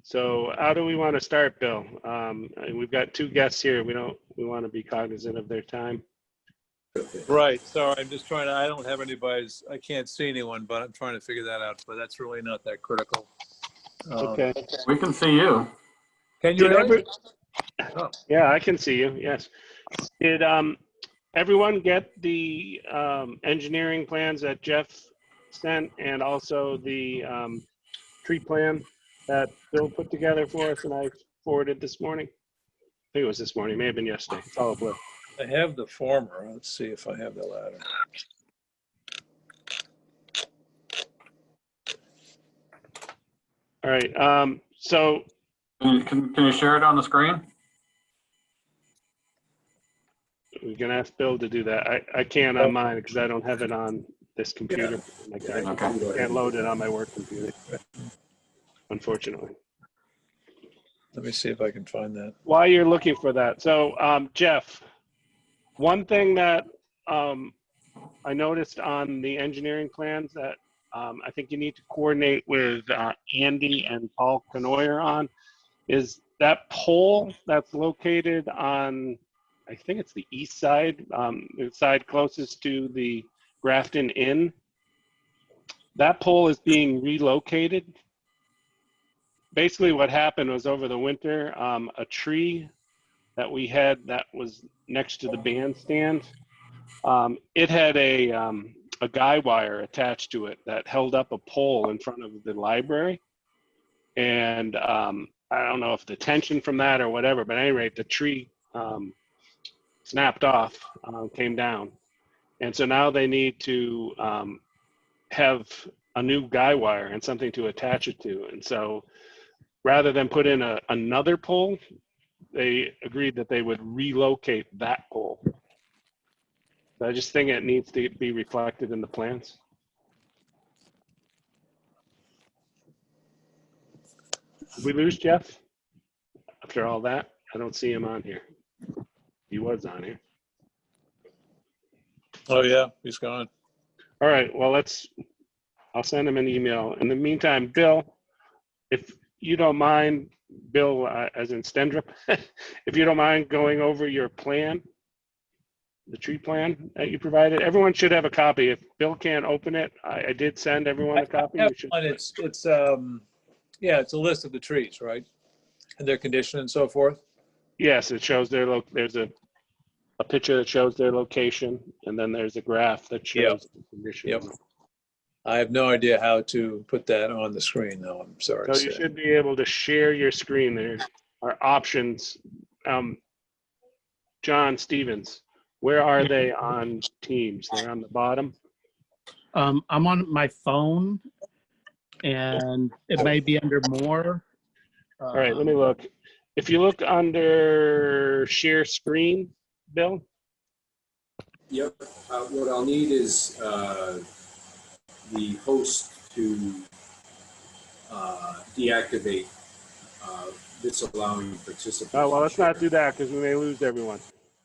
So how do we want to start, Bill? We've got two guests here. We want to be cognizant of their time. Right. Sorry, I'm just trying to, I don't have anybody's, I can't see anyone, but I'm trying to figure that out, but that's really not that critical. Okay. We can see you. Can you really? Oh. Yeah, I can see you. Yes. Did everyone get the engineering plans that Jeff sent, and also the tree plan that Bill put together for us and I forwarded this morning? I think it was this morning. May have been yesterday. It's all a blur. I have the former. Let's see if I have the latter. All right. So Can you share it on the screen? we can ask Bill to do that. I can't on mine because I don't have it on this computer. Yeah. I can't load it on my work computer, unfortunately. Let me see if I can find that. While you're looking for that, so Jeff, one thing that I noticed on the engineering plans that I think you need to coordinate with Andy and Paul Canoyer on is that pole that's located on, I think it's the east side, the side closest to the Grafton Inn. That pole is being relocated. Basically what happened was over the winter, a tree that we had that was next to the bandstand, it had a guy wire attached to it that held up a pole in front of the library. And I don't know if the tension from that or whatever, but at any rate, the tree snapped off, came down. And so now they need to have a new guy wire and something to attach it to. And so rather than put in another pole, they agreed that they would relocate that pole. So I just think it needs to be reflected in the plans. Did we lose Jeff? After all that, I don't see him on here. He was on here. Oh yeah, he's gone. All right, well, I'll send him an email. In the meantime, Bill, if you don't mind, Bill, as in Stendrup, if you don't mind going over your plan, the tree plan that you provided. Everyone should have a copy. If Bill can't open it, I did send everyone a copy. I have one. It's yeah, it's a list of the trees, right? And their condition and so forth. Yes, it shows there's a picture that shows their location, and then there's a graph that shows the condition. Yep. I have no idea how to put that on the screen, though. I'm sorry. So you should be able to share your screen. There are options. John Stevens, where are they on Teams? They're on the bottom. I'm on my phone, and it may be under more. All right, let me look. If you look under share screen, Bill. Yep. What I'll need is the host to deactivate disallowing participation. Oh, well, let's not do that because we may lose everyone.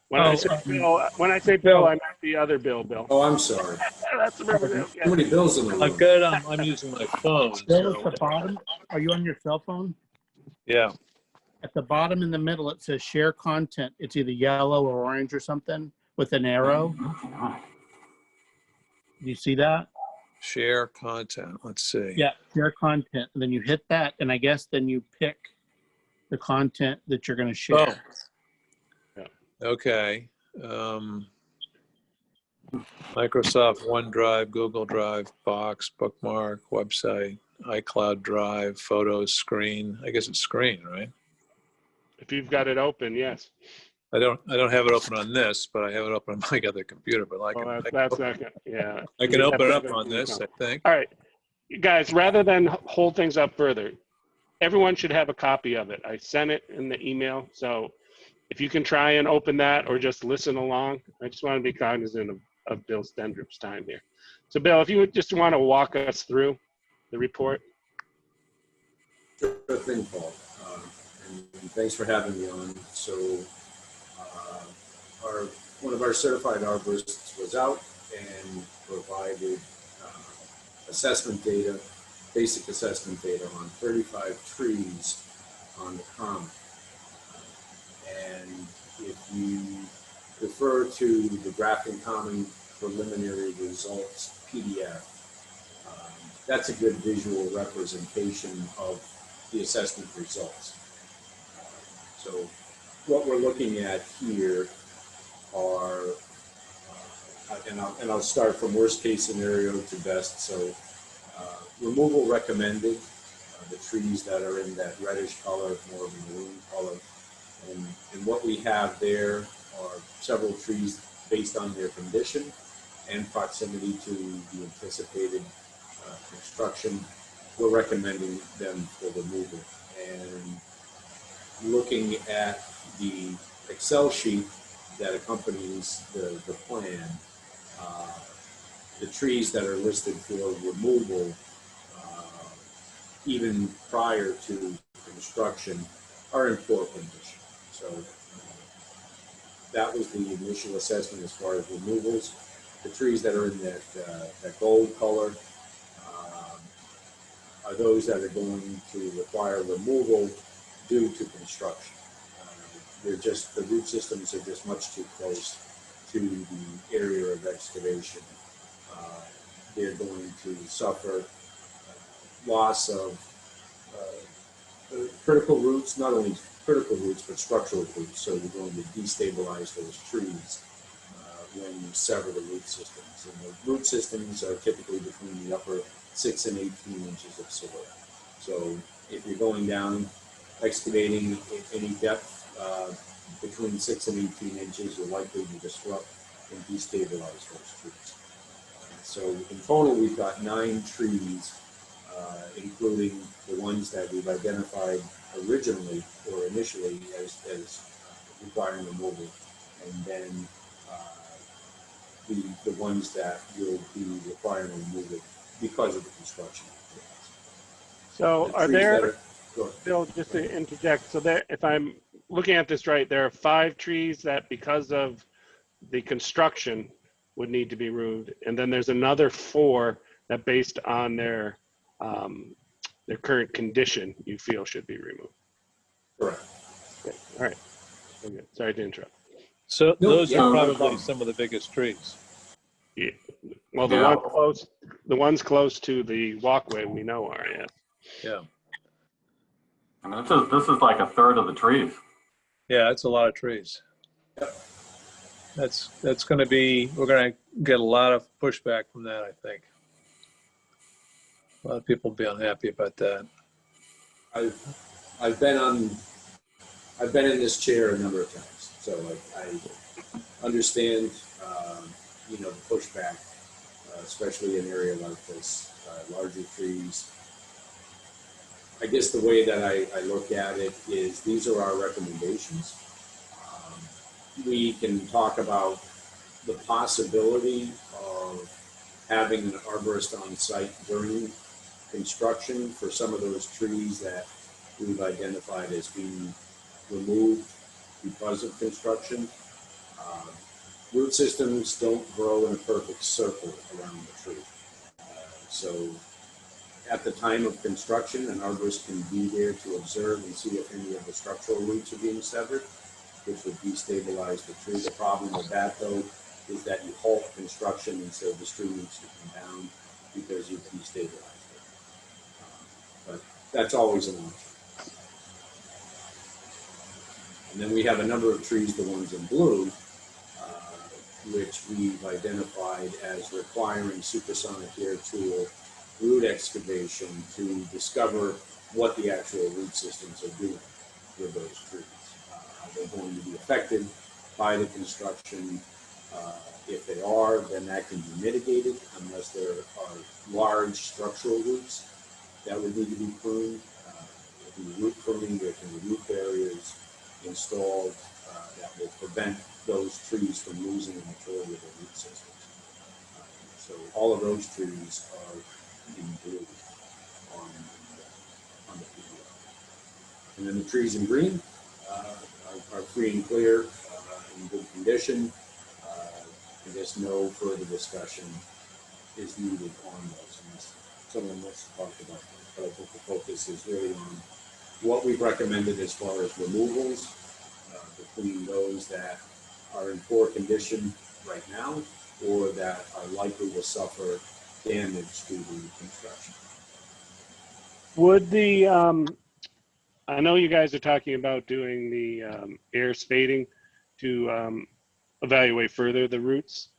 When I say Bill, I meant the other Bill. Oh, I'm sorry. That's Bill. How many bills in the room? I've got I'm using my phone. Bill, at the bottom, are you on your cell phone? Yeah. At the bottom in the middle, it says share content. It's either yellow or orange or something with an arrow. Do you see that? Share content. Let's see. Yeah, share content. And then you hit that, and I guess then you pick the content that you're going to share. Oh. Okay. Microsoft OneDrive, Google Drive, Box, Bookmark, website, iCloud Drive, Photos, Screen. I guess it's Screen, right? If you've got it open, yes. I don't have it open on this, but I have it open on my other computer. But I can, I can open it up on this, I think. All right, you guys, rather than hold things up further, everyone should have a copy of it. I sent it in the email, so if you can try and open that or just listen along, I just want to be cognizant of Bill Stendrup's time here. So Bill, if you would just want to walk us through the report. Sure thing, Paul. And thanks for having me on. So one of our certified arborists was out and provided assessment data, basic assessment data on 35 trees on the common. And if you refer to the Grafton Common preliminary results PDF, that's a good visual representation of the assessment results. So what we're looking at here are, and I'll start from worst case scenario to best. So removal recommended, the trees that are in that reddish color, more of a maroon color. And what we have there are several trees based on their condition and proximity to the anticipated construction. We're recommending them for removal. And looking at the Excel sheet that accompanies the plan, the trees that are listed for removal, even prior to construction, are in poor condition. So that was the initial assessment as far as removals. The trees that are in that gold color are those that are going to require removal due to construction. The root systems are just much too close to the area of excavation. They're going to suffer loss of critical roots, not only critical roots, but structural roots. So we're going to destabilize those trees when you sever the root systems. And the root systems are typically between the upper 6 and 18 inches of soil. So if you're going down, excavating at any depth between 6 and 18 inches, you're likely to disrupt and destabilize those trees. So in total, we've got 9 trees, including the ones that we've identified originally or initially as requiring removal, and then the ones that will be requiring removal because of the construction. So The are trees there, that are- Bill, just to interject, so there, if I'm looking at this right, there are 5 trees that because of the construction would need to be removed, and then there's another 4 that based on their current condition you feel should be removed. Correct. Okay. All right. Okay. Sorry to interrupt. So No, those yeah, are no probably problem. some of the biggest trees. Yeah. Well, Yeah. the ones close to the walkway we know are, yeah. Yeah. And this is like a third of the trees. Yeah, that's a lot of trees. That's going to be, we're going to get a lot of pushback from that, I think. A lot of people will be unhappy about that. I've been in this chair a number of times, so I understand the pushback, especially in an area like this, larger trees. I guess the way that I look at it is these are our recommendations. We can talk about the possibility of having an arborist on site during construction for some of those trees that we've identified as being removed because of construction. Root systems don't grow in a perfect circle around the tree. So at the time of construction, an arborist can be there to observe and see if any of the structural roots are being severed, which would destabilize the tree. The problem with that, though, is that you halt construction and so the tree needs to come down because you've destabilized it. But that's always an option. And then we have a number of trees, the ones in blue, which we've identified as requiring supersonic air tool root excavation to discover what the actual root systems are doing with those trees. They're going to be affected by the construction. If they are, then that can be mitigated unless there are large structural roots that would need to be pruned. If you root pruning, there can be root barriers installed that will prevent those trees from losing the majority of their root systems. So all of those trees are in blue on the PDF. And then the trees in green are free and clear, in good condition. I guess no further discussion is needed on those unless someone wants to talk about them. But I think the focus is really on what we've recommended as far as removals, between those that are in poor condition right now or that are likely to suffer damage due to construction. Would the, I know you guys are talking about doing the air spading to evaluate further the roots.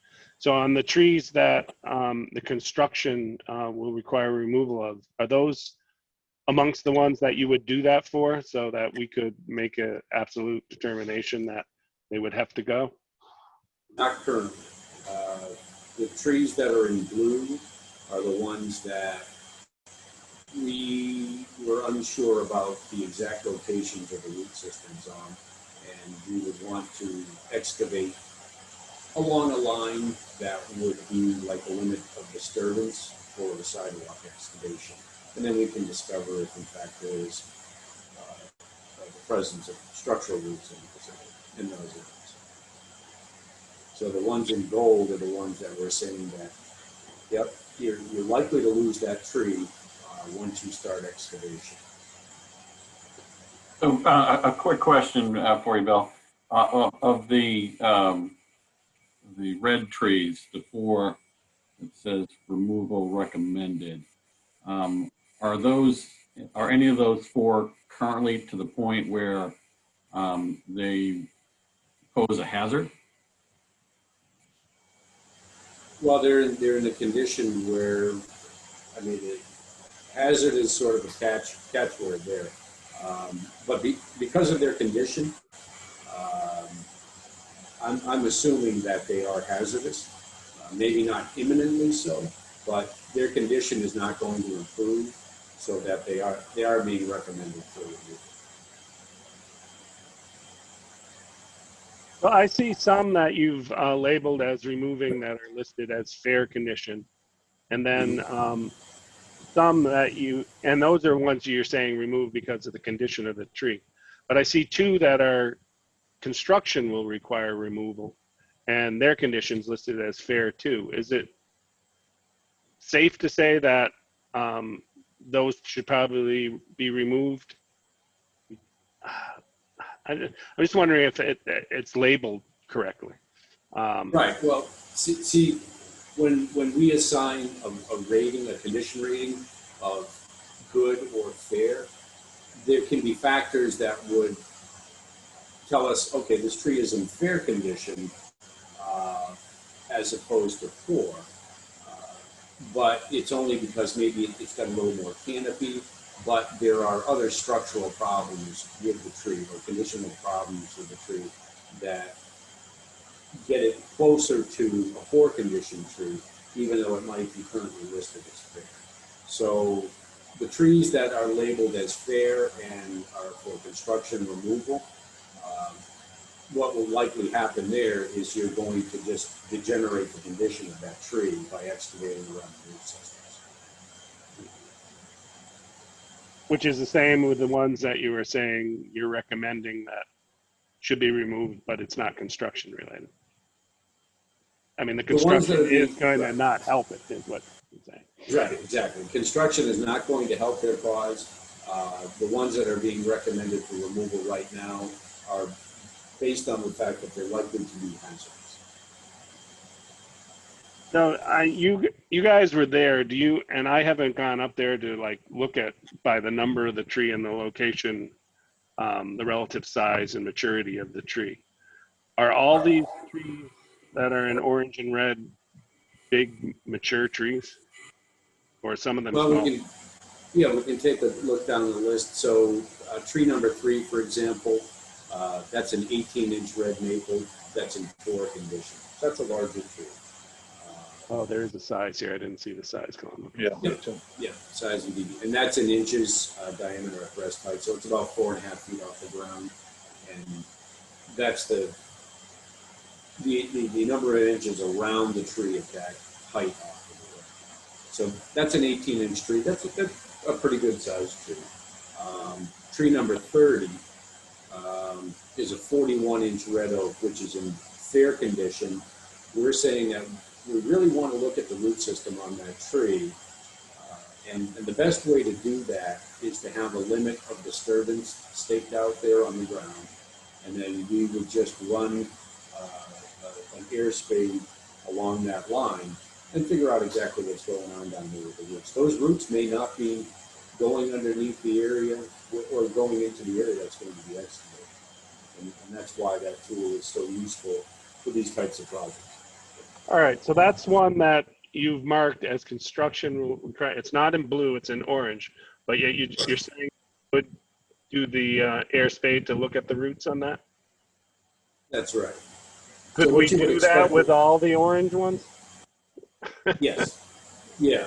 So on the trees that the construction will require removal of, are those amongst the ones that you would do that for, so that we could make an absolute determination that they would have to go? Not currently. The trees that are in blue are the ones that we were unsure about the exact locations of the root systems on, and we would want to excavate along a line that would be like a limit of disturbance for the sidewalk excavation. And then we can discover if in fact there is the presence of structural roots in those areas. So the ones in gold are the ones that we're saying that, yep, you're likely to lose that tree once you start excavation. So a quick question for you, Bill. Of the red trees, the 4 that says removal recommended, are any of those 4 currently to the point where they pose a hazard? Well, they're in a condition where, I mean, hazard is sort of a catchword there. But because of their condition, I'm assuming that they are hazardous. Maybe not imminently so, but their condition is not going to improve, so that they are being recommended for review. Well, I see some that you've labeled as removing that are listed as fair condition. And then some that and those are ones you're saying remove because of the condition of the tree. But I see 2 that are construction will require removal, and their conditions listed as fair too. Is it safe to say that those should probably be removed? I'm just wondering if it's labeled correctly. Right. Well, see, when we assign a rating, a condition rating of good or fair, there can be factors that would tell us, okay, this tree is in fair condition as opposed to poor. But it's only because maybe it's got a little more canopy, but there are other structural problems with the tree or conditional problems with the tree that get it closer to a poor condition tree, even though it might be currently listed as fair. So the trees that are labeled as fair and are for construction removal, what will likely happen there is you're going to just degenerate the condition of that tree by excavating around the root systems. Which is the same with the ones that you were saying you're recommending that should be removed, but it's not construction related. I mean, the construction is going to not help it, is what you're saying. Right, exactly. Construction is not going to help their cause. The ones that are being recommended for removal right now are based on the fact that they're likely to be hazardous. So you guys were there. And I haven't gone up there to like look at by the number of the tree and the location, the relative size and maturity of the tree. Are all these trees that are in orange and red big mature trees, or some of them small? We can take a look down the list. So tree number 3, for example, that's an 18-inch red maple that's in poor condition. So that's a larger tree. Oh, there is a size here. I didn't see the size column. Yeah, size and DB. And that's in inches diameter at breast height. So it's about 4.5 feet off the ground. And that's the number of inches around the tree at that height off of the ground. So that's an 18-inch tree. That's a pretty good sized tree. Tree number 30 is a 41-inch red oak, which is in fair condition. We're saying that we really want to look at the root system on that tree And the best way to do that is to have a limit of disturbance staked out there on the ground. And then we would just run an air spade along that line and figure out exactly what's going on down there with the roots. Those roots may not be going underneath the area or going into the area that's going to be excavated. And that's why that tool is so useful for these types of projects. All right, so that's one that you've marked as construction. It's not in blue, it's in orange, but yet you're saying you would do the air spade to look at the roots on that? That's right. Could So we what you would do expect that with would- all the orange ones? Yes. Yeah.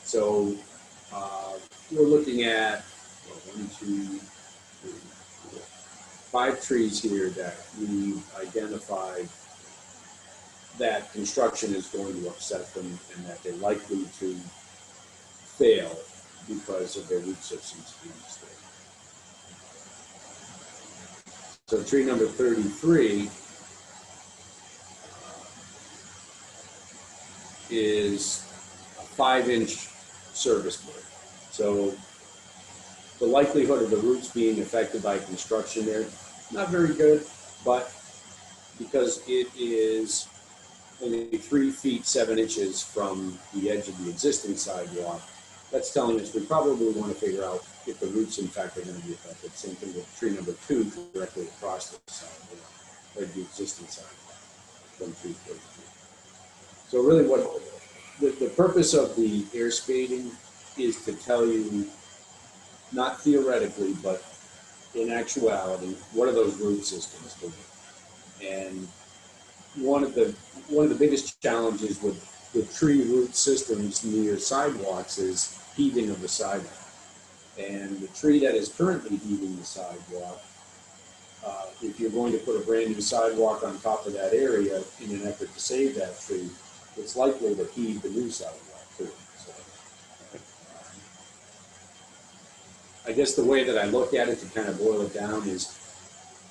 So we're looking at 5 trees here that we've identified that construction is going to upset them and that they're likely to fail because of their root systems being disturbed. So tree number 33 is a 5-inch service board. So the likelihood of the roots being affected by construction there, not very good, but because it is only 3 feet 7 inches from the edge of the existing sidewalk, that's telling us we probably want to figure out if the roots in fact are going to be affected. Same thing with tree number 2 directly across the sidewalk, or the existing sidewalk from tree 33. So really what the purpose of the air spading is to tell you, not theoretically, but in actuality, what are those root systems doing? And one of the biggest challenges with tree root systems near sidewalks is heaving of the sidewalk. And the tree that is currently heaving the sidewalk, if you're going to put a brand new sidewalk on top of that area in an effort to save that tree, it's likely to heave the new sidewalk too. So, I guess the way that I look at it, to kind of boil it down, is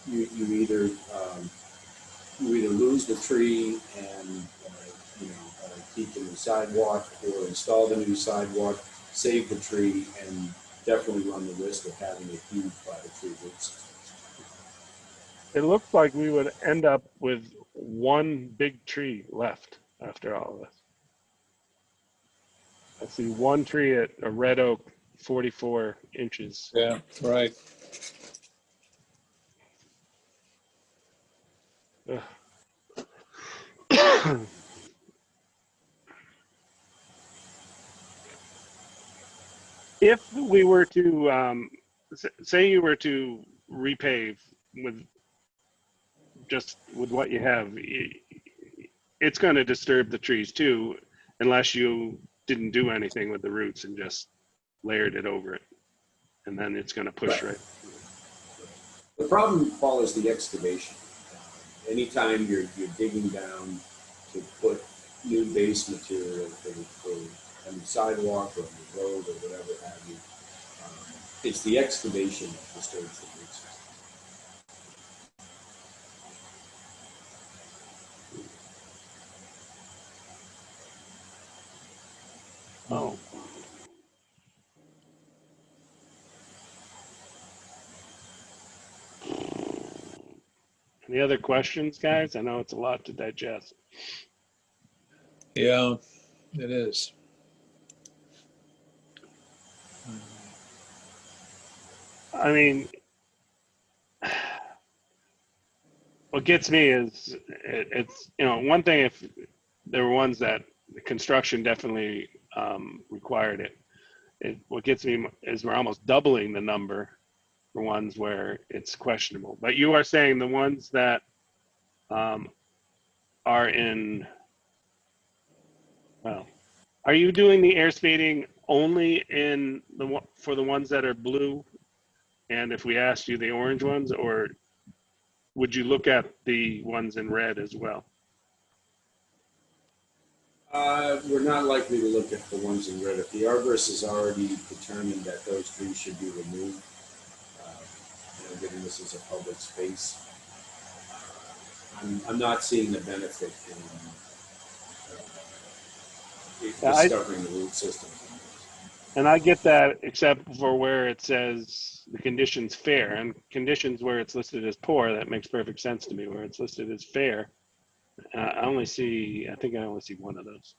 you either lose the tree and keep the new sidewalk, or install the new sidewalk, save the tree, and definitely run the risk of having it heaved by the tree roots. It looks like we would end up with one big tree left after all of this. I see one tree at a red oak, 44 inches. Yeah, right. If we were to, say you were to repave with what you have, it's going to disturb the trees too, unless you didn't do anything with the roots and just layered it over it. And then it's going to push right. The problem follows the excavation. Anytime you're digging down to put new base material for a new sidewalk or a new road or whatever have you, it's the excavation that disturbs the root system. Oh. Any other questions, guys? I know it's a lot to digest. Yeah, it is. I mean, what gets me is it's one thing if there were ones that the construction definitely required it. What gets me is we're almost doubling the number for ones where it's questionable. But you are saying the ones that are in, well, are you doing the air spading only for the ones that are blue? And if we asked you the orange ones, or would you look at the ones in red as well? We're not likely to look at the ones in red. If the arborist has already determined that those trees should be removed, given this is a public space, I'm not seeing the benefit in discovering the root systems. And I get that, except for where it says the condition's fair, and conditions where it's listed as poor, that makes perfect sense to me. Where it's listed as fair, I only see, I think I only see one of those,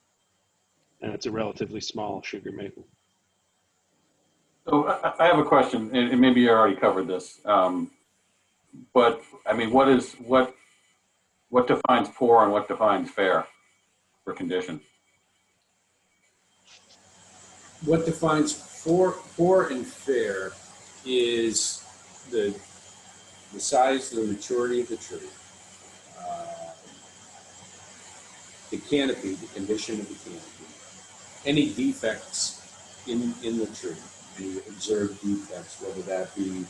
and it's a relatively small sugar maple. So I have a question, and maybe you already covered this, but I mean, what defines poor and what defines fair for condition? What defines poor and fair is the size, the maturity of the tree, the canopy, the condition of the canopy, any defects in the tree, any observed defects, whether that be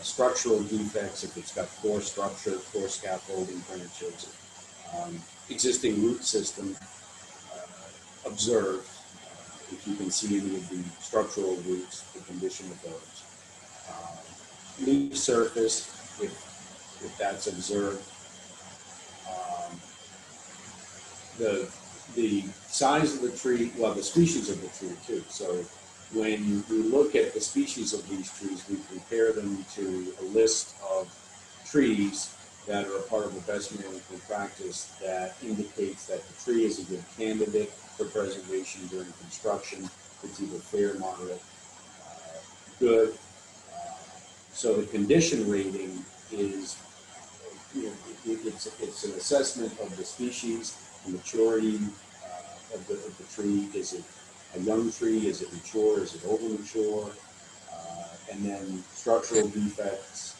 structural defects, if it's got poor structure, poor scaffolding branches, existing root system observed, if you can see any of the structural roots, the condition of those. Leaf surface, if that's observed. The size of the tree, well, the species of the tree too. So when we look at the species of these trees, we compare them to a list of trees that are a part of the best management practice that indicates that the tree is a good candidate for preservation during construction. It's either fair, moderate, good. So the condition rating is, it's an assessment of the species, the maturity of the tree. Is it a young tree? Is it mature? Is it over mature? And then structural defects,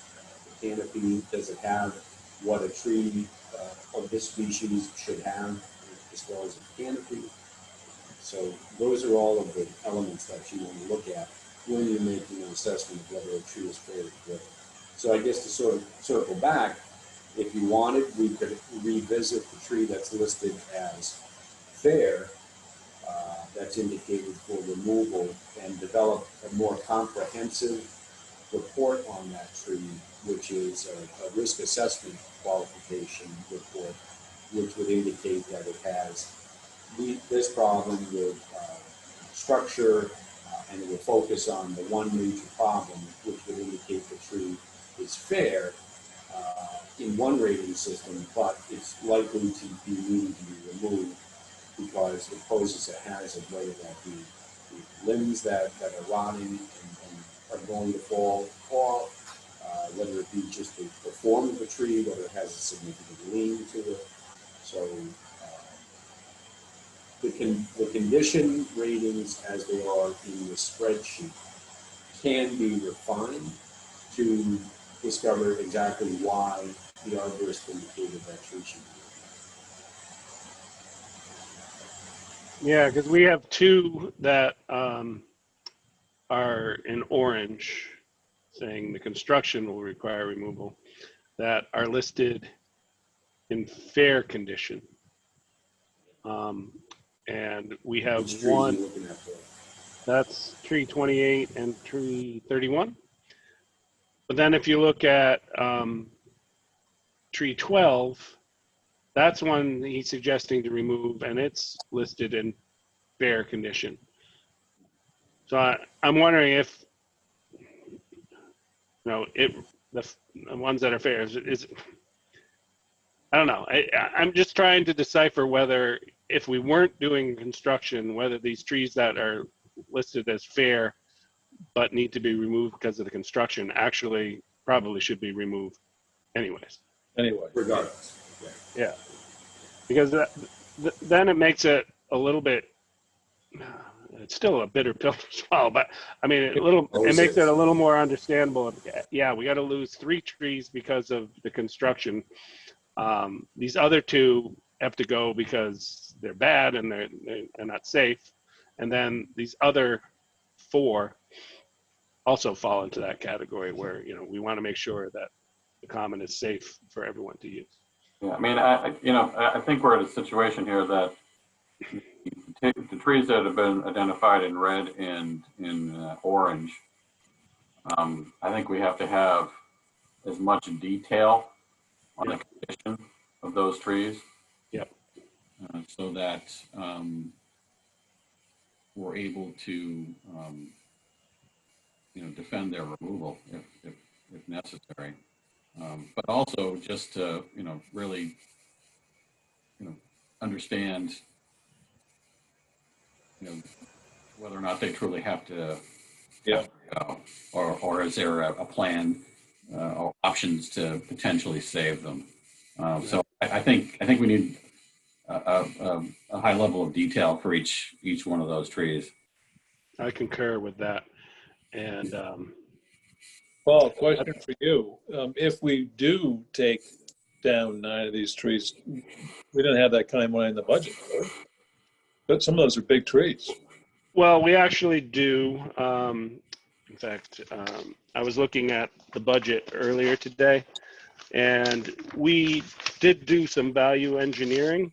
the canopy, does it have what a tree of this species should have as far as a canopy? So those are all of the elements that you want to look at when you're making an assessment of whether a tree is fair or good. So I guess to sort of circle back, if you wanted, we could revisit the tree that's listed as fair, that's indicated for removal, and develop a more comprehensive report on that tree, which is a risk assessment qualification report, which would indicate that it has this problem with structure, and it will focus on the one major problem, which would indicate the tree is fair in one rating system, but it's likely to be needing to be removed because it poses a hazard, whether that be the limbs that are rotting and are going to fall off, whether it be just the form of the tree, whether it has a significant lean to it. So the condition ratings as they are in the spreadsheet can be refined to discover exactly why the arborist indicated that tree should be. Yeah, because we have two that are in orange, saying the construction will require removal, that are listed in fair condition. And we have Which trees one, are you looking at for? that's tree 28 and tree 31. But then if you look at tree 12, that's one he's suggesting to remove, and it's listed in fair condition. So I'm wondering if, the ones that are fair, is I don't know. I'm just trying to decipher whether, if we weren't doing construction, whether these trees that are listed as fair but need to be removed because of the construction actually probably should be removed anyways. Anyway, Regardless. Yeah, because then it makes it a little bit. It's still a bitter pill to swallow, but I mean, it makes it a little more understandable. Yeah, we got to lose 3 trees because of the construction. These other 2 have to go because they're bad and they're not safe, and then these other 4 also fall into that category where we want to make sure that the common is safe for everyone to use. Yeah, I mean, I think we're at a situation here that the trees that have been identified in red and in orange, I think we have to have as much detail on the condition of those trees. Yep. So that were able to, defend their removal if necessary. But also just to, really, understand, whether or not they truly have to, Yeah. go, or is there a plan or options to potentially save them? So I think we need a high level of detail for each one of those trees. I concur with that. And Paul, question for you. If we do take down 9 of these trees, we don't have that kind of money in the budget, do we? But some of those are big trees. well, we actually do. In fact, I was looking at the budget earlier today, and we did do some value engineering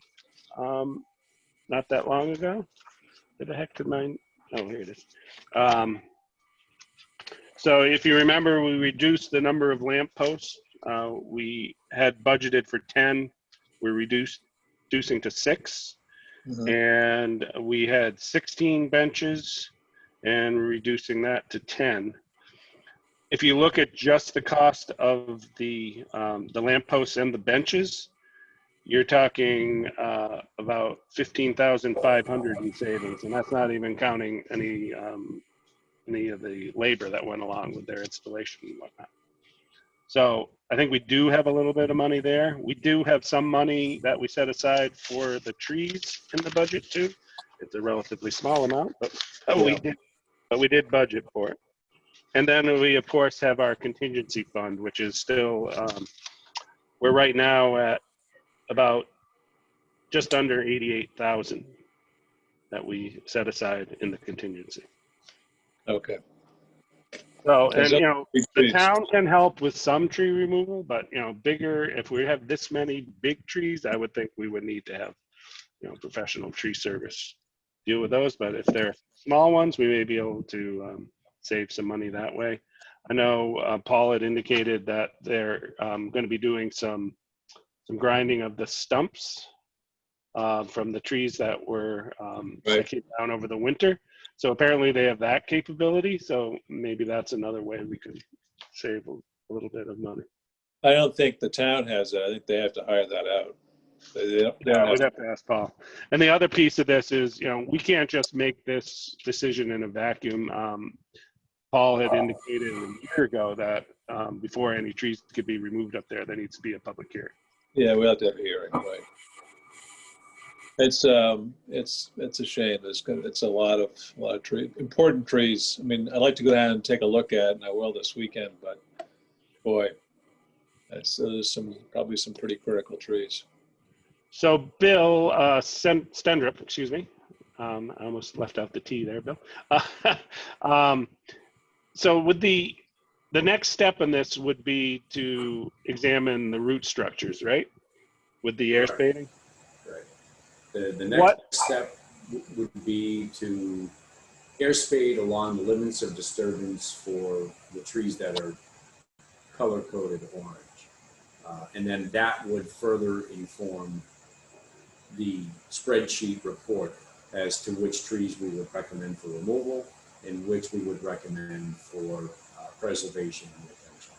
not that long ago. Where the heck did mine? Oh, here it is. So if you remember, we reduced the number of lamp posts. We had budgeted for 10. We're reducing to 6. Mhm. And we had 16 benches, and we're reducing that to 10. If you look at just the cost of the lampposts and the benches, you're talking about 15,500 in savings, and that's not even counting any of the labor that went along with their installation and whatnot. So I think we do have a little bit of money there. We do have some money that we set aside for the trees in the budget too. It's a relatively small amount, but we did budget for it. And then we of course have our contingency fund, which is still we're right now at about just under 88,000 that we set aside in the contingency. Okay. So, Those and are big the trees. town can help with some tree removal, but bigger, if we have this many big trees, I would think we would need to have, professional tree service deal with those. But if they're small ones, we may be able to save some money that way. I know Paul had indicated that they're going to be doing some grinding of the stumps from the trees that were that came down over the winter. So apparently they have that capability. So maybe that's another way we could save a little bit of money. I don't think the town has that. I think they have to hire that out. They don't We'd have to ask Paul. And the other piece of this is, we can't just make this decision in a vacuum. Paul had indicated a year ago that before any trees could be removed up there needs to be a public hearing. Yeah, we'll have to have a hearing, right? It's a shame. It's a lot of trees, important trees. I mean, I'd like to go down and take a look at, and I will this weekend. But boy, there's probably some pretty critical trees. So Bill Stendrup, excuse me, I almost left out the T there, Bill. So with the next step in this would be to examine the root structures, right? With the air spading. Right. The next step would be to air spade along the limits of disturbance for the trees that are color-coded orange. And then that would further inform the spreadsheet report as to which trees we would recommend for removal and which we would recommend for preservation and retention.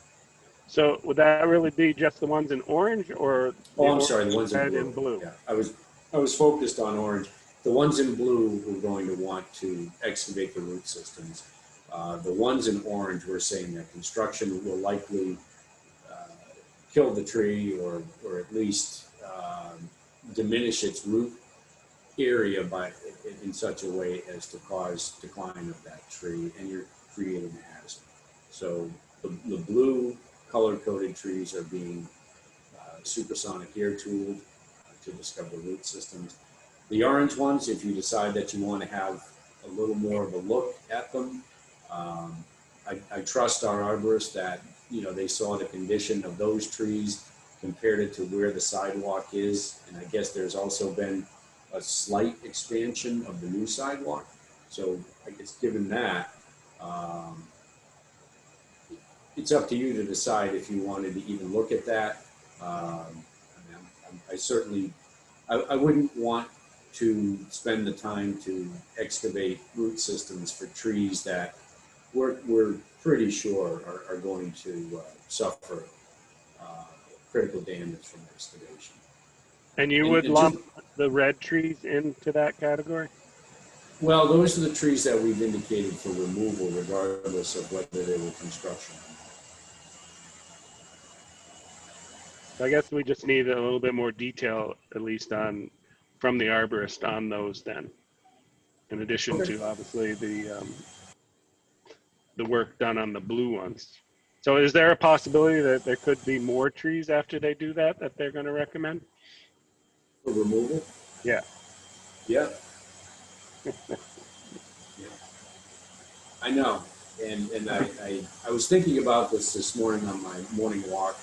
So would that really be just the ones in orange, or the ones in blue? Yeah, I was focused on orange. The ones in blue, we're going to want to excavate the root systems. The ones in orange, we're saying that construction will likely kill the tree or at least diminish its root area in such a way as to cause decline of that tree, and you're creating a hazard. So the blue color-coded trees are being supersonic air tooled to discover root systems. The orange ones, if you decide that you want to have a little more of a look at them, I trust our arborists that they saw the condition of those trees, compared it to where the sidewalk is, and I guess there's also been a slight expansion of the new sidewalk. So I guess given that, it's up to you to decide if you wanted to even look at that. I certainly, I wouldn't want to spend the time to excavate root systems for trees that we're pretty sure are going to suffer critical damage from excavation. And you would lump the red trees into that category? Well, those are the trees that we've indicated for removal, regardless of whether they were construction. So I guess we just need a little bit more detail, at least from the arborist on those then, in addition to obviously the work done on the blue ones. So is there a possibility that there could be more trees after they do that they're going to recommend? For removal? Yeah. Yeah. I know. And I was thinking about this morning on my morning walk,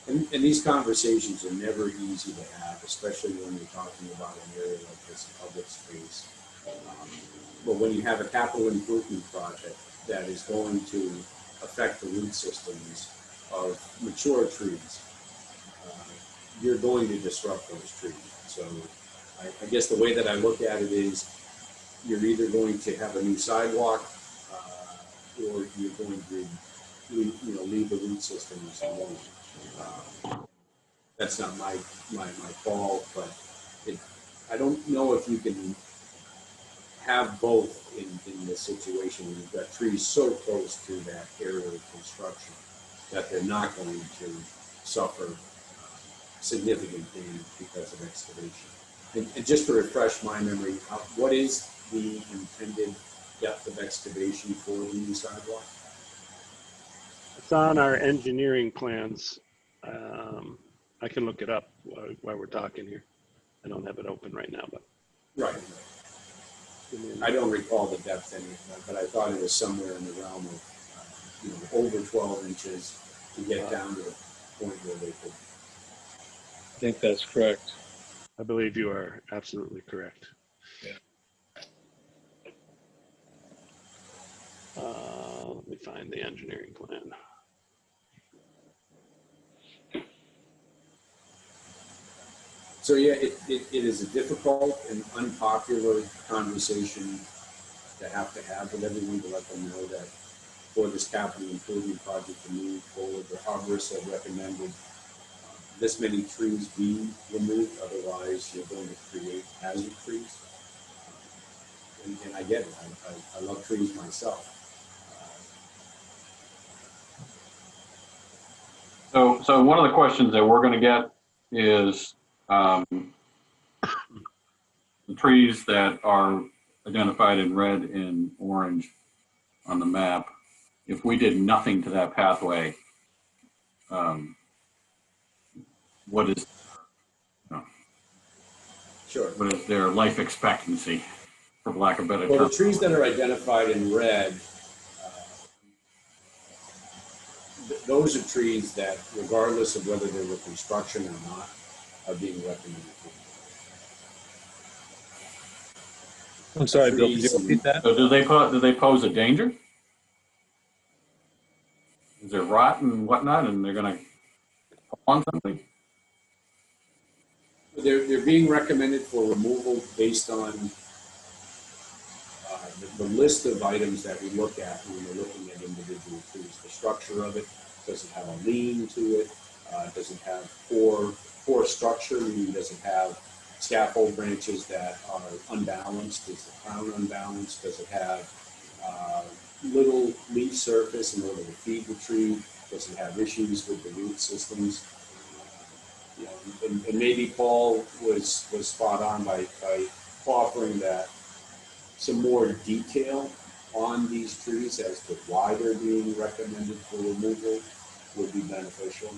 and these conversations are never easy to have, especially when you're talking about an area like this, public space. But when you have a capital improvement project that is going to affect the root systems of mature trees, you're going to disrupt those trees. So I guess the way that I look at it is you're either going to have a new sidewalk or you're going to leave the root systems alone. That's not my call, but I don't know if you can have both in this situation when you've got trees so close to that area of construction that they're not going to suffer significant damage because of excavation. And just to refresh my memory, what is the intended depth of excavation for the new sidewalk? It's on our engineering plans. I can look it up while we're talking here. I don't have it open right now, but. Right. I don't recall the depth anyway, but I thought it was somewhere in the realm of, over 12 inches to get down to the point where they could. I think that's correct. I believe you are absolutely correct. Yeah. Let me find the engineering plan. So yeah, it is a difficult and unpopular conversation to have with everyone, to let them know that for this capital improvement project to move forward, the arborists have recommended this many trees be removed, otherwise you're going to create hazard trees. And I get it, I love trees myself. So one of the questions that we're going to get is the trees that are identified in red and orange on the map. If we did nothing to that pathway, what is Sure. what is their life expectancy, for lack of a better term? Well, the trees that are identified in red, those are trees that, regardless of whether they were construction or not, are being recommended. I'm sorry, Bill, could you repeat that? So do they pose a danger? Is there rot and whatnot, and they're going to fall on something? They're being recommended for removal based on the list of items that we look at when we're looking at individual trees. The structure of it, does it have a lean to it? Does it have poor structure, meaning does it have scaffold branches that are unbalanced? Is the crown unbalanced? Does it have little leaf surface in order to feed the tree? Does it have issues with the root systems? And maybe Paul was spot on by offering that some more detail on these trees as to why they're being recommended for removal would be beneficial.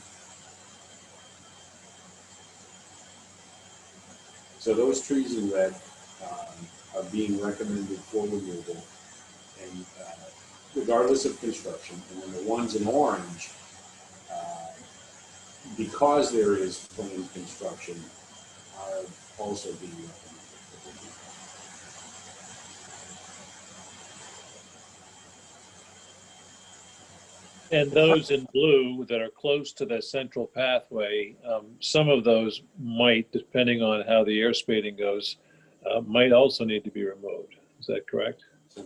So those trees in red are being recommended for removal, and regardless of construction. And then the ones in orange, because there is planned construction, are also being recommended for removal. And those in blue that are close to the central pathway, some of those might, depending on how the air spading goes, might also need to be removed. Is that correct? So,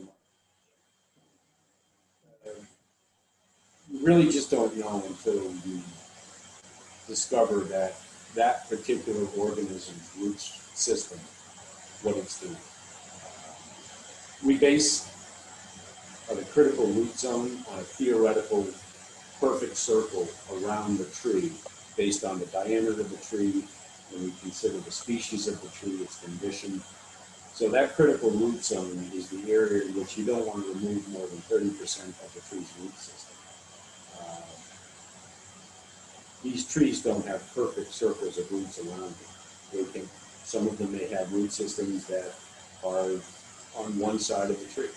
you really just don't know until you discover that that particular organism's root system, what it's doing. We base the critical root zone on a theoretical perfect circle around the tree based on the diameter of the tree, and we consider the species of the tree, its condition. So that critical root zone is the area in which you don't want to remove more than 30% of the tree's root system. These trees don't have perfect circles of roots around them. Some of them may have root systems that are on one side of the tree.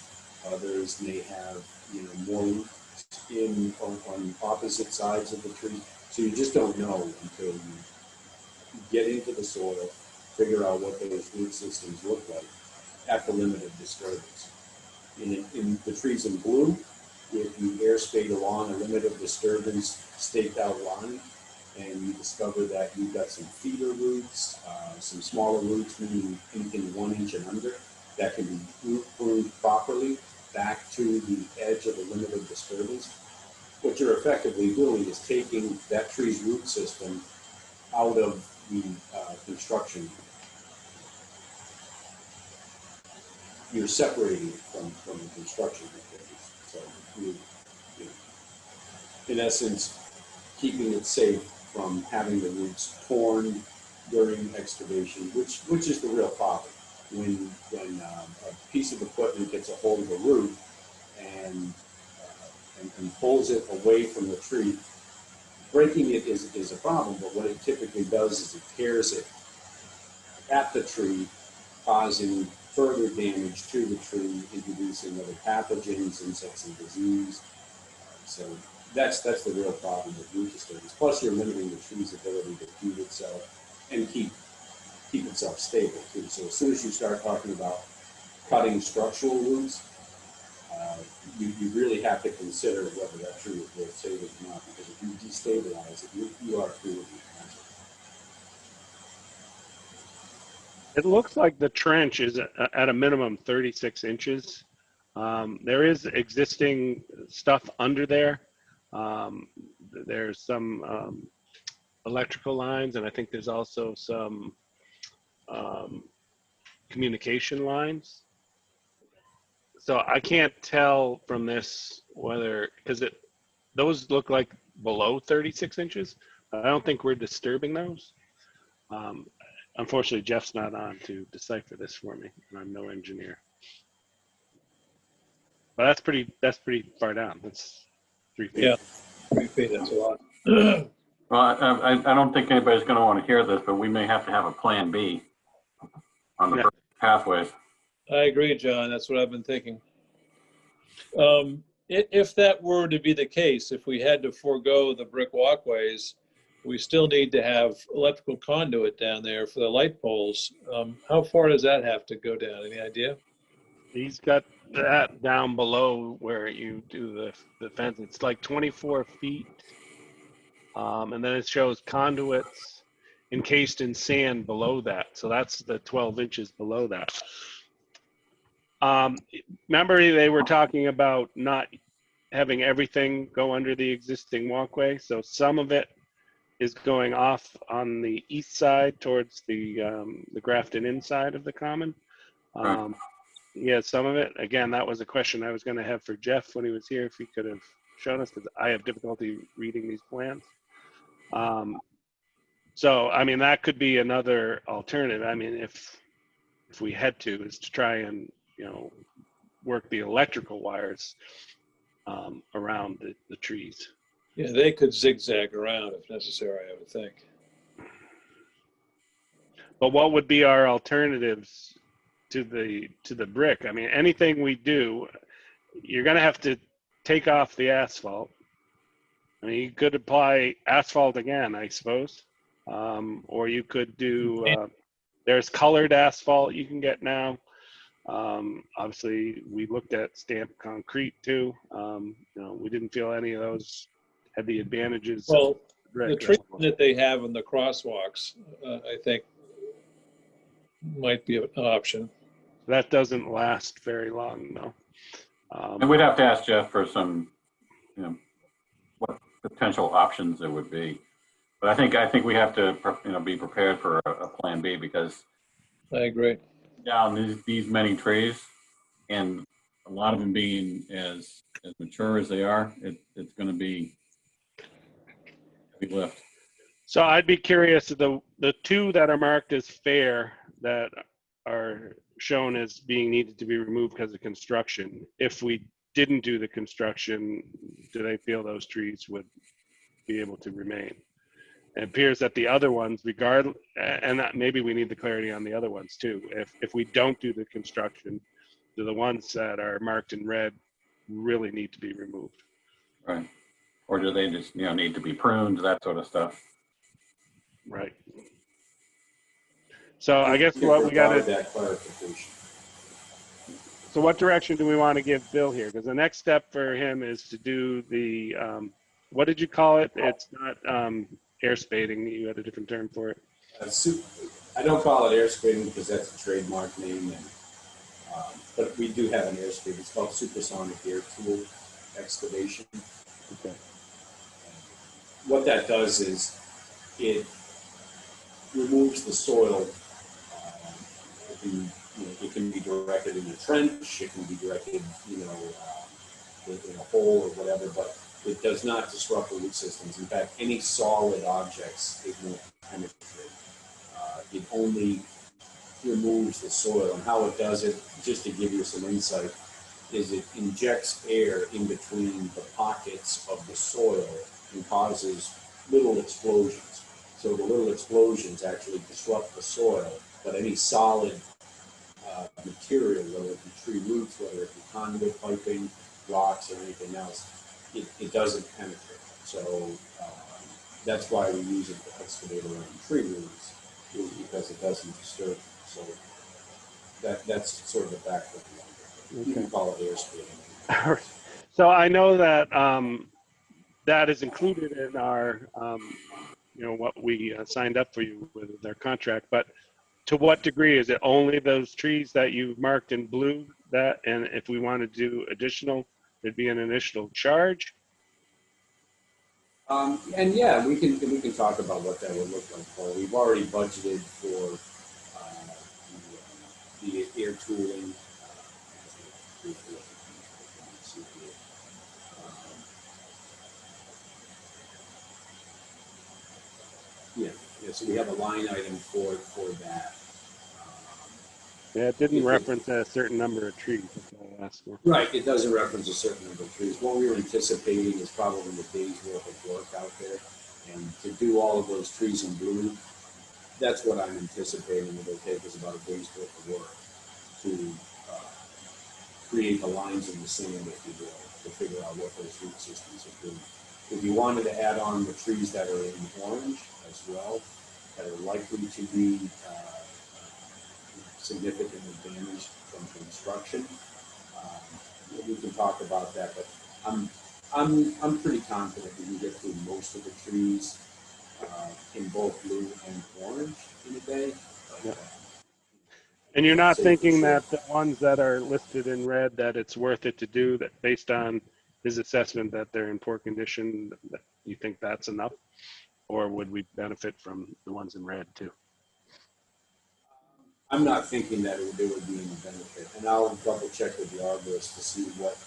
Others may have, more roots on opposite sides of the tree. So you just don't know until you get into the soil, figure out what those root systems look like at the limit of disturbance. In the trees in blue, if you air spade along a limit of disturbance staked out line, and you discover that you've got some feeder roots, some smaller roots, meaning anything 1 inch and under, that can be root pruned properly back to the edge of the limit of disturbance. What you're effectively doing is taking that tree's root system out of the construction. You're separating it from the construction activities. So you, in essence, keeping it safe from having the roots torn during excavation, which is the real problem. When a piece of equipment gets a hold of a root and pulls it away from the tree, breaking it is a problem, but what it typically does is it tears it at the tree, causing further damage to the tree, introducing other pathogens, insects, and disease. So that's the real problem with root disturbance. Plus, you're limiting the tree's ability to feed itself and keep itself stable too. So as soon as you start talking about cutting structural roots, you really have to consider whether that tree is worth saving or not, because if you destabilize it, you are creating cancer. It looks like the trench is at a minimum 36 inches. There is existing stuff under there. There's some electrical lines, and I think there's also some communication lines. So I can't tell from this whether, because those look like below 36 inches. I don't think we're disturbing those. Unfortunately, Jeff's not on to decipher this for me, and I'm no engineer. But that's pretty far down. That's 3 feet. Yeah, 3 feet, that's a lot. Well, I don't think anybody's going to want to hear this, but we may have to have a plan B on the pathways. I agree, John. That's what I've been thinking. If that were to be the case, if we had to forego the brick walkways, we still need to have electrical conduit down there for the light poles. How far does that have to go down? Any idea? He's got that down below where you do the fence. It's like 24 feet. And then it shows conduits encased in sand below that. So that's the 12 inches below that. Remember they were talking about not having everything go under the existing walkway. So some of it is going off on the east side towards the Grafton inside of the common. Yeah, some of it. Again, that was a question I was going to have for Jeff when he was here, if he could have shown us, because I have difficulty reading these plans. So, I mean, that could be another alternative. I mean, if we had to, is to try and, work the electrical wires around the trees. Yeah, they could zigzag around if necessary, I would think. But what would be our alternatives to the brick? I mean, anything we do, you're going to have to take off the asphalt. I mean, you could apply asphalt again, I suppose. Or you could do, there's colored asphalt you can get now. Obviously, we looked at stamped concrete too. We didn't feel any of those had the advantages. Well, the treatment that they have in the crosswalks, I think, might be an option. That doesn't last very long, though. And we'd have to ask Jeff for some, what potential options there would be. But I think we have to, be prepared for a plan B, because I agree. down these many trees, and a lot of them being as mature as they are, it's going to be a heavy lift. So I'd be curious, the two that are marked as fair that are shown as being needed to be removed because of construction, if we didn't do the construction, do they feel those trees would be able to remain? It appears that the other ones, and that maybe we need the clarity on the other ones too. If we don't do the construction, do the ones that are marked in red really need to be removed? Right. Or do they just, need to be pruned, that sort of stuff? Right. So I guess can what we got provide to, that clarification. so what direction do we want to give Bill here? Because the next step for him is to do the, what did you call it? It's not air spading. You had a different term for it. I don't call it air spading because that's a trademark name, and but we do have an air spade. It's called supersonic air tool excavation. Okay. What that does is it removes the soil. It can be directed in a trench. It can be directed, in a hole or whatever. But it does not disrupt the root systems. In fact, any solid objects it won't penetrate. It only removes the soil, and how it does it, just to give you some insight, is it injects air in between the pockets of the soil and causes little explosions. So the little explosions actually disrupt the soil, but any solid material, whether it be tree roots, whether it be conduit piping, rocks, or anything else, it doesn't penetrate. So that's why we use an excavator around tree roots, is because it doesn't disturb them. So that's sort of the background. You can call it air spading. So I know that that is included in our, what we signed up for you with our contract. But to what degree is it only those trees that you marked in blue? That, and if we want to do additional, there'd be an additional charge. And yeah, we can talk about what that would look like. Paul. We've already budgeted for the air tooling. Yeah. So we have a line item for that. Yeah, it didn't reference a certain number of trees. That's all I asked for. Right, it doesn't reference a certain number of trees. What we were anticipating is probably a day's worth of work out there. And to do all of those trees in blue, that's what I'm anticipating. It'll take us about a day's worth of work to create the lines in the sand, if you will, to figure out what those root systems are doing. If you wanted to add on the trees that are in orange as well, that are likely to be significantly damaged from construction, we can talk about that. But I'm pretty confident we can get through most of the trees in both blue and orange in a day. But, Yeah. And you're not thinking sure that the ones that are listed in red, that it's worth it to do that based on his assessment that they're in poor condition, that you think that's enough? Or would we benefit from the ones in red too? I'm not thinking that there would be any benefit, and I'll double check with the arborist to see what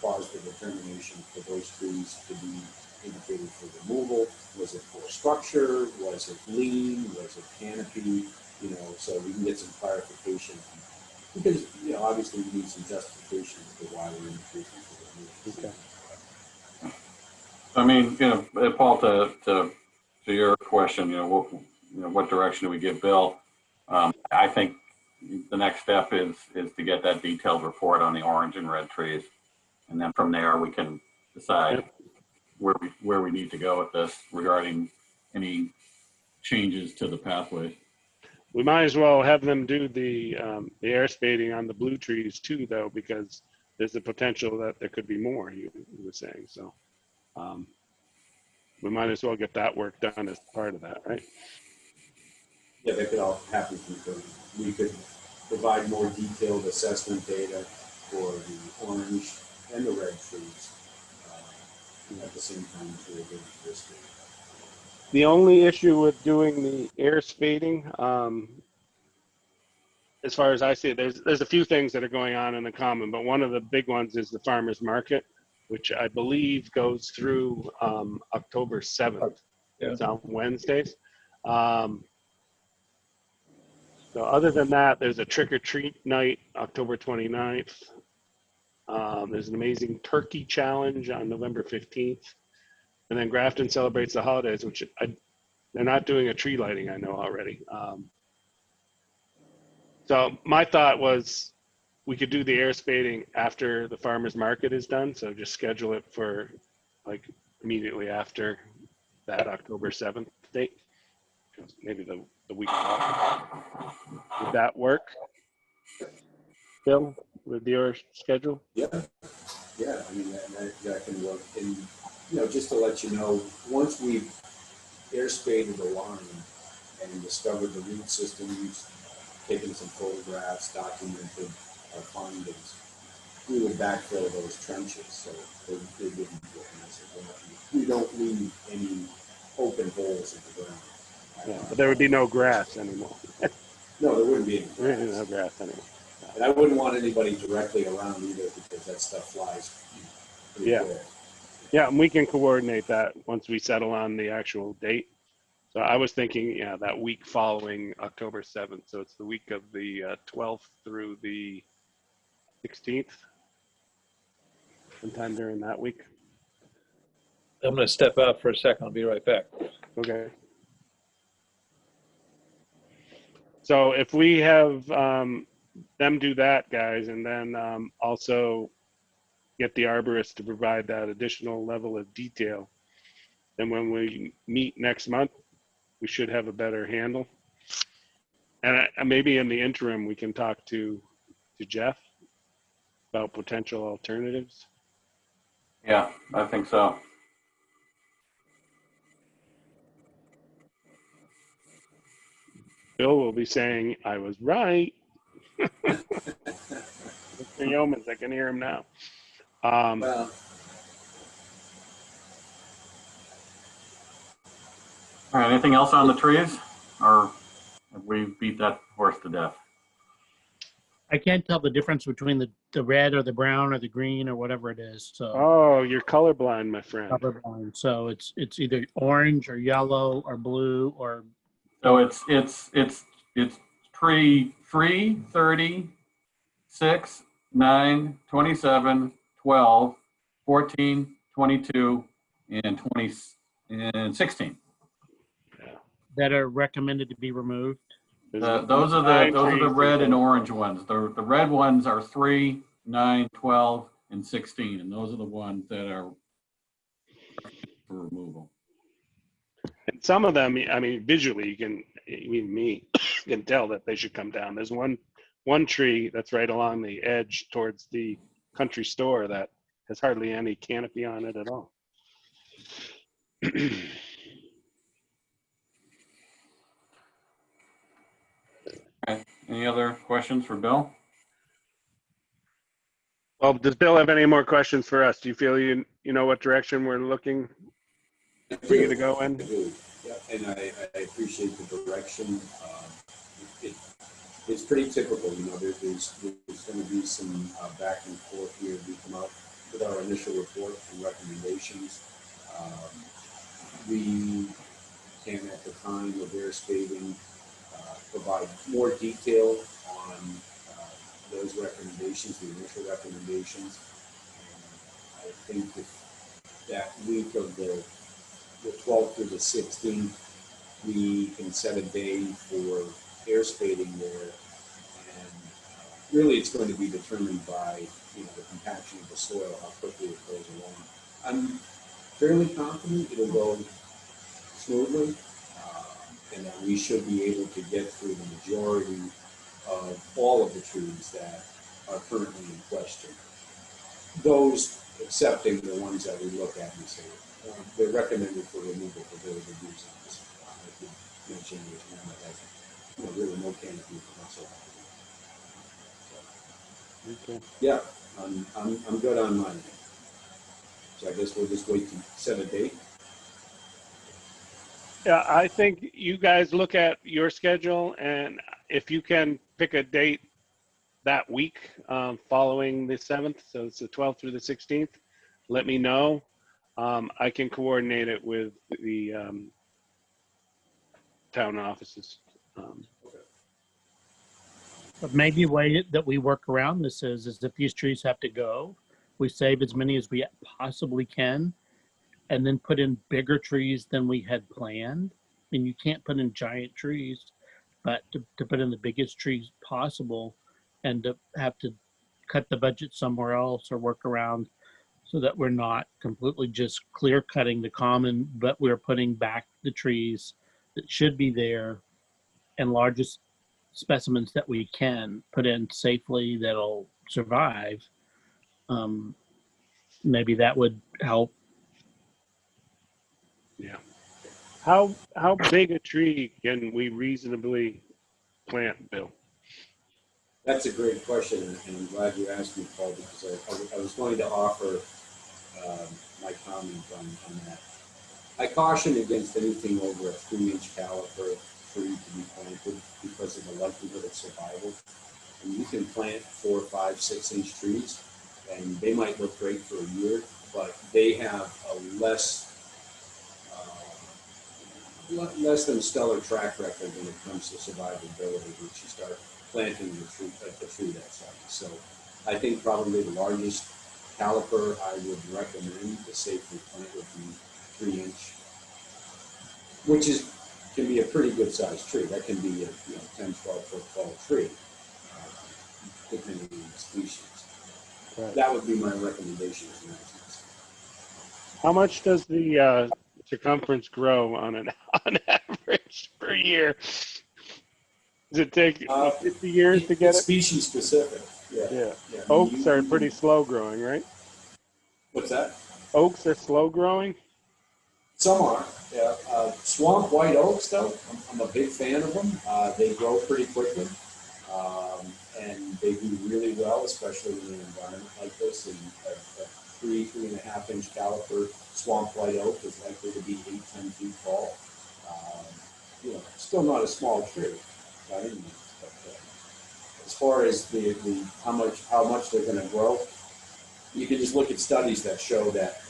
caused the determination for those trees to be indicated for removal. Was it for structure? Was it lean? Was it canopy? So we can get some clarification because obviously we need some justification as to why we're indicating for removal. Okay. I mean, Paul, to your question, what direction do we give Bill? I think the next step is to get that detailed report on the orange and red trees, and then from there we can decide where we need to go with this regarding any changes to the pathway. We might as well have them do the air spading on the blue trees too, though, because there's the potential that there could be more, you were saying. So we might as well get that work done as part of that, right? Yeah, that could all happen concurrently. We could provide more detailed assessment data for the orange and the red trees at the same time as we're doing this tree. The only issue with doing the air spading, as far as I see it, there's a few things that are going on in the common, but one of the big ones is the farmers market, which I believe goes through October 7th. Yeah. It's on Wednesdays. So other than that, there's a trick or treat night, October 29th. There's an amazing turkey challenge on November 15th. And then Grafton celebrates the holidays, which they're not doing a tree lighting, I know already. So my thought was we could do the air spading after the farmer's market is done. So just schedule it for like immediately after that October 7th date. Maybe the week following. Would that work, Bill, with your schedule? Yeah, I mean, that can work. And, just to let you know, once we've air spaded the line and discovered the root systems, taken some photographs, documented our findings, we would backfill those trenches so they wouldn't look massive. We don't leave any open holes in the ground. Yeah, but there would be no grass anymore. No, there wouldn't be any There would be grass. no grass anymore. And I wouldn't want anybody directly around either because that stuff flies pretty Yeah. quick. Yeah, and we can coordinate that once we settle on the actual date. So I was thinking, yeah, that week following October 7th. So it's the week of the 12th through the 16th, sometime during that week. I'm going to step out for a second. I'll be right back. Okay. So if we have them do that, guys, and then also get the arborist to provide that additional level of detail, then when we meet next month, we should have a better handle. And maybe in the interim, we can talk to Jeff about potential alternatives. Yeah, I think so. Bill will be saying, I was right. Mr. Yeomans, I can hear him now. Well, All right, anything else on the trees? Or have we beat that horse to death? I can't tell the difference between the red or the brown or the green or whatever it is. So Oh, you're colorblind, my friend. colorblind. So it's either orange or yellow or blue or. So it's tree 3, 30, 6, 9, 27, 12, 14, 22, and 20 and 16. That are recommended to be removed. Those are the red and orange ones. The red ones are 3, 9, 12, and 16, and those are the ones that are for removal. And some of them, I mean, visually, you can, even me, can tell that they should come down. There's one tree that's right along the edge towards the country store that has hardly any canopy on it at all. Okay. Any other questions for Bill? Well, does Bill have any more questions for us? Do you feel you know what direction we're looking for you to go in? I do. Yeah, and I appreciate the direction. It's pretty typical, there's going to be some back and forth here. We come out with our initial report and recommendations. We can, at the time of air spading, provide more detail on those recommendations, the initial recommendations. And I think that week of the 12th through the 16th, we can set a day for air spading there. And really it's going to be determined by, the compaction of the soil, how quickly it goes along. I'm fairly confident it'll go smoothly, and that we should be able to get through the majority of all of the trees that are currently in question. Those accepting the ones that we look at and say, they're recommended for removal for those reasons. I could mention there's one that hasn't no canopy whatsoever. Okay. Yeah, I'm good on mine. So I guess we'll just wait to set a date. Yeah, I think you guys look at your schedule, and if you can pick a date that week following the 7th, so it's the 12th through the 16th, let me know. I can coordinate it with the town offices. But maybe a way that we work around this is if these trees have to go, we save as many as we possibly can and then put in bigger trees than we had planned. I mean, you can't put in giant trees, but to put in the biggest trees possible and to have to cut the budget somewhere else or work around so that we're not completely just clear cutting the common, but we're putting back the trees that should be there and largest specimens that we can put in safely that'll survive. Maybe that would help. Yeah. How big a tree can we reasonably plant, Bill? That's a great question, and I'm glad you asked me, Paul, because I was going to offer my comment on that. I caution against anything over a 3-inch caliper tree to be planted because of the likelihood of survival. And you can plant 4, 5, 6-inch trees, and they might look great for a year, but they have a less than stellar track record when it comes to survivability once you start planting a tree that size. So I think probably the largest caliper I would recommend to safely plant would be 3-inch, which can be a pretty good sized tree. That can be a 10, 12 foot tall tree, depending on the species. Right. That would be my recommendation as an instance. How much does the circumference grow on average per year? Does it take 50 years to get It's it? species specific. Yeah. Yeah. Yeah. I mean, Oaks are pretty slow growing, right? What's that? Oaks are slow growing? Some are, yeah. Swamp white oaks, though, I'm a big fan of them. They grow pretty quickly, and they do really well, especially in an environment like this. And a 3.5-inch caliper swamp white oak is likely to be 8, 10 feet tall. Still not a small tree by any means, but as far as the how much they're going to grow, you can just look at studies that show that.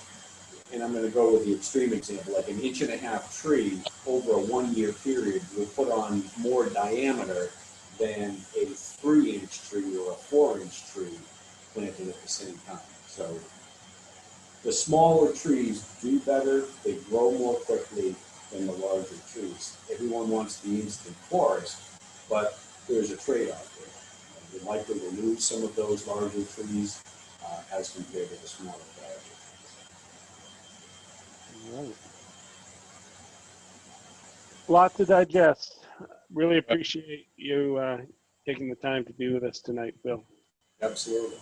And I'm going to go with the extreme example, like an 1.5-inch tree over a 1-year period will put on more diameter than a 3-inch tree or a 4-inch tree planted at the same time. So the smaller trees do better, they grow more quickly than the larger trees. Everyone wants the instant forest, but there's a trade-off there. You're likely to lose some of those larger trees as compared to the smaller varieties. Right. Lot to digest. Really appreciate you taking the time to be with us tonight, Bill. Absolutely.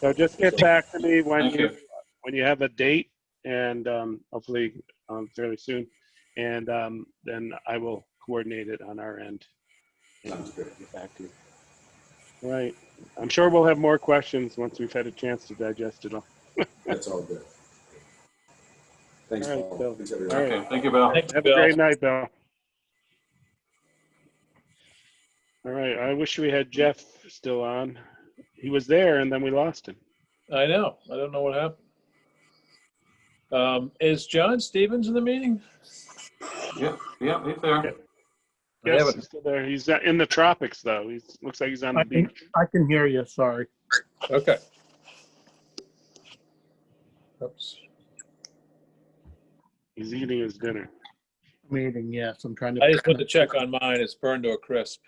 So just get back to me when Thank you. you have a date, and hopefully fairly soon, and then I will coordinate it on our end and Sounds good. get back to you. All right. I'm sure we'll have more questions once we've had a chance to digest it all. That's all good. Thanks, All right, Paul. Bill. Thanks, everyone. All right. Okay, thank you, Bill. Thanks, Have a Bill. great night, Bill. All right. I wish we had Jeff still on. He was there, and then we lost him. I know. I don't know what happened. Is John Stevens in the meeting? Yep, he's there. Yes, he's still there. He's in the tropics, though. He looks like he's on the beach. I can hear you. Sorry. Okay. Oops. He's eating his dinner. Meeting. Yes, I'm trying I to. just put the check on mine. It's burned to a crisp.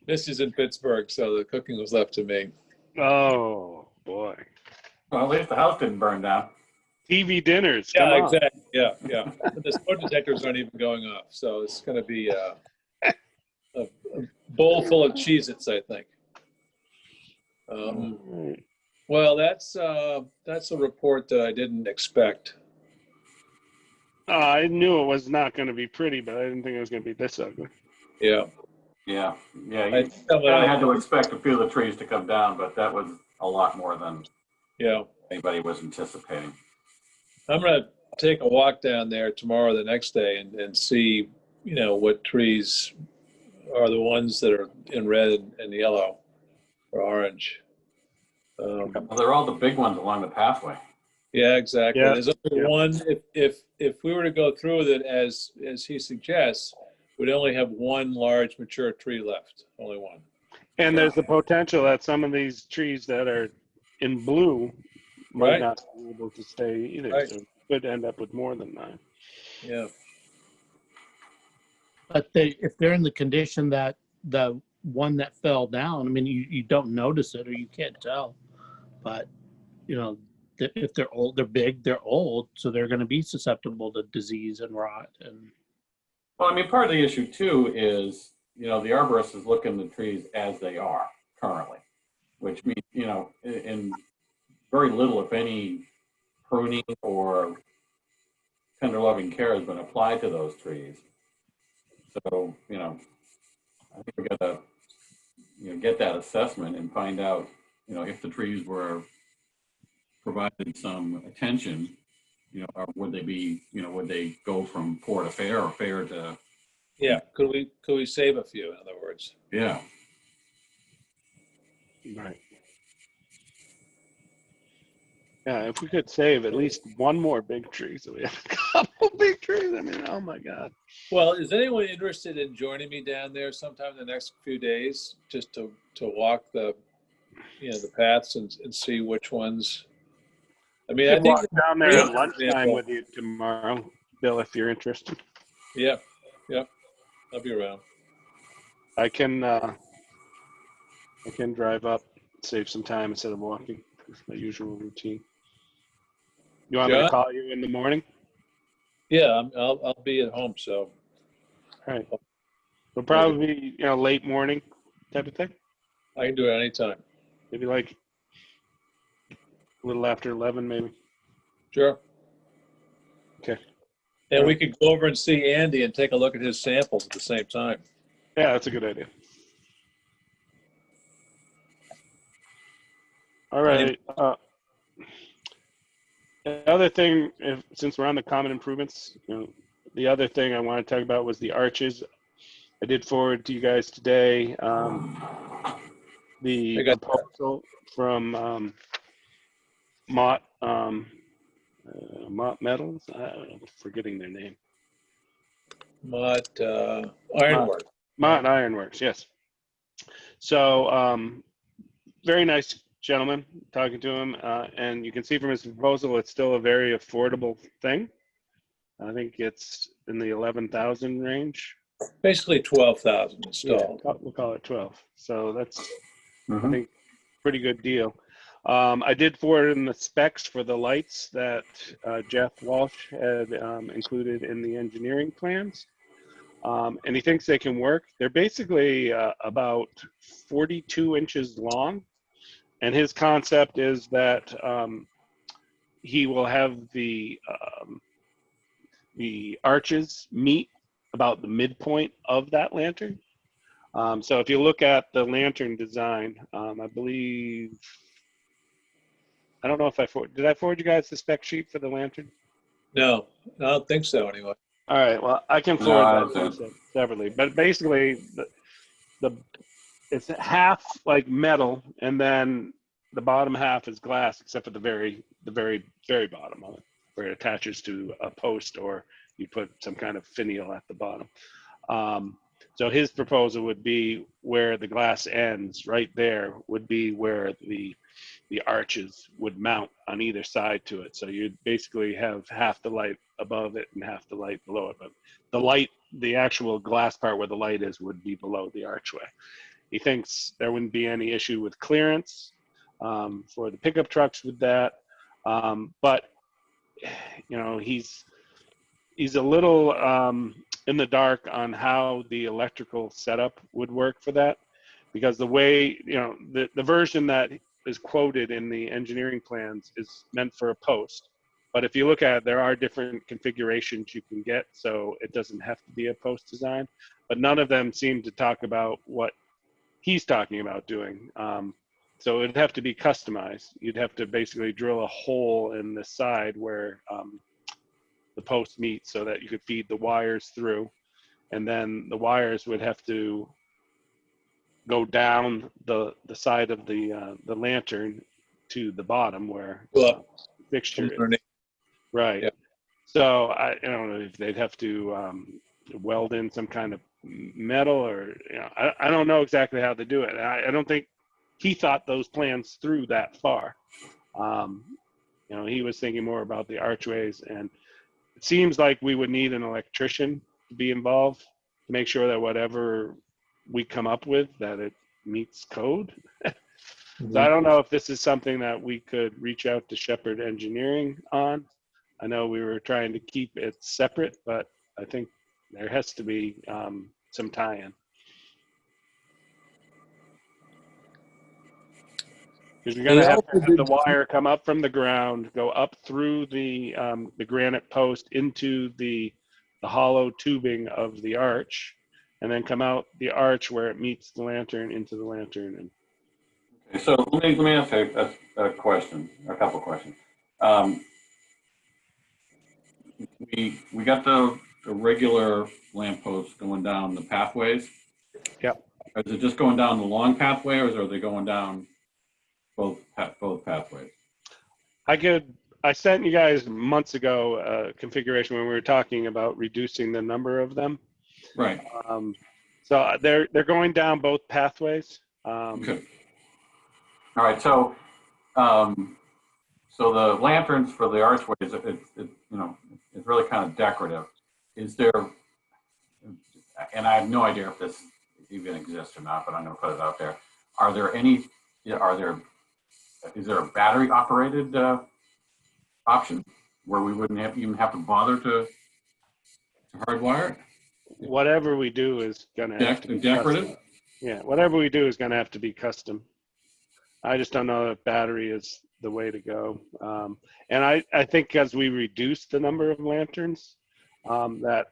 This is in Pittsburgh, so the cooking was left to me. Oh, boy. Well, at least the house didn't burn down. TV dinners. Come Yeah, on. exactly. Yeah, yeah. But the smoke detectors aren't even going off, so it's going to be a bowl full of Cheez-Its, I think. All right. Well, that's a report that I didn't expect. I knew it was not going to be pretty, but I didn't think it was going to be this ugly. Yeah. Yeah, yeah. I You think I'm kind of gonna, had to expect a few of the trees to come down, but that was a lot more than yeah, anybody was anticipating. I'm gonna take a walk down there tomorrow, the next day, and see, what trees are the ones that are in red and yellow or orange. Well, they're all the big ones along the pathway. Yeah, exactly. Yeah, There's only yeah. one. If we were to go through with it as he suggests, we'd only have one large mature tree left. Only one. And Yeah. there's the potential that some of these trees that are in blue might Right. not be able to stay either. Right. So it could end up with more than 9. Yeah. But if they're in the condition that the one that fell down, I mean, you don't notice it or you can't tell. But, if they're old, they're big, they're old, so they're going to be susceptible to disease and rot. And Well, I mean, part of the issue too is, the arborist is looking at the trees as they are currently, which means, in very little, if any, pruning or tender loving care has been applied to those trees. So, I think we got to, get that assessment and find out, if the trees were provided some attention, or would they be, would they go from poor to fair or fair to, Yeah. Could we save a few? In other words. yeah. Right. Yeah, if we could save at least one more big tree, so we have a couple big trees. I mean, oh my God. Well, is anyone interested in joining me down there sometime in the next few days, just to walk the paths and see which ones? I mean, I I think walk down there Yeah. at lunchtime with you tomorrow, Bill, if you're interested. Yeah, I'll be around. I can drive up, save some time instead of walking. It's my usual routine. You want me to John? call you in the morning? Yeah, I'll be at home, so All right. It'll probably be, late morning type of thing. I can do it anytime. Maybe like a little after 11, maybe. Sure. Okay. And we could go over and see Andy and take a look at his samples at the same time. Yeah, that's a good idea. All right. The other thing, since we're on the common improvements, the other thing I want to talk about was the arches. I did forward to you guys today the proposal from Mott Metals. I'm forgetting their name. Mott Ironworks. Mott Ironworks, yes. So very nice gentleman, talking to him, and you can see from his proposal it's still a very affordable thing. I think it's in the 11,000 range. Basically 12,000 installed. Yeah, we'll call it 12. So that's, I think, pretty good deal. I did forward in the specs for the lights that Jeff Walsh had included in the engineering plans. And he thinks they can work. They're basically about 42 inches long. And his concept is that he will have the arches meet about the midpoint of that lantern. So if you look at the lantern design, I believe, I don't know if did I forward you guys the spec sheet for the lantern? No, I don't think so anyway. All right, well, I can forward that separately. But basically, it's half like metal, and then the bottom half is glass, except for the very bottom of it, where it attaches to a post, or you put some kind of finial at the bottom. So his proposal would be where the glass ends, right there would be where the arches would mount on either side to it. So you'd basically have half the light above it and half the light below it. But the actual glass part where the light is would be below the archway. He thinks there wouldn't be any issue with clearance for the pickup trucks with that. But, he's a little in the dark on how the electrical setup would work for that, because the way, the version that is quoted in the engineering plans is meant for a post, But if you look at it, there are different configurations you can get, so it doesn't have to be a post design. But none of them seem to talk about what he's talking about doing. So it'd have to be customized. You'd have to basically drill a hole in the side where the post meets so that you could feed the wires through. And then the wires would have to go down the side of the lantern to the bottom where Well, the fixture is. underneath. Right. Yeah. So I don't know if they'd have to weld in some kind of metal, or I don't know exactly how to do it. I don't think he thought those plans through that far. He was thinking more about the archways, and it seems like we would need an electrician to be involved to make sure that whatever we come up with, that it meets code. So I don't know if this is something that we could reach out to Shepherd Engineering on. I know we were trying to keep it separate, but I think there has to be some tie-in. Because you're going to have the wire come up from the ground, go up through the granite post into the hollow tubing of the arch, and then come out the arch where it meets the lantern into the lantern. And Okay, so let me ask a question, a couple questions. We got the regular lampposts going down the pathways. Yep. Is it just going down the long pathway, or are they going down both pathways? I sent you guys months ago a configuration when we were talking about reducing the number of them. Right. So they're going down both pathways. Okay. All right. So, so the lanterns for the archways, it's really kind of decorative. Is there, and I have no idea if this even exists or not, but I'm going to put it out there. Is there a battery operated option where we wouldn't even have to bother to hardwire it? Whatever we do is going to have to be decorative. Custom. Yeah, whatever we do is going to have to be custom. I just don't know if battery is the way to go. And I think as we reduce the number of lanterns, that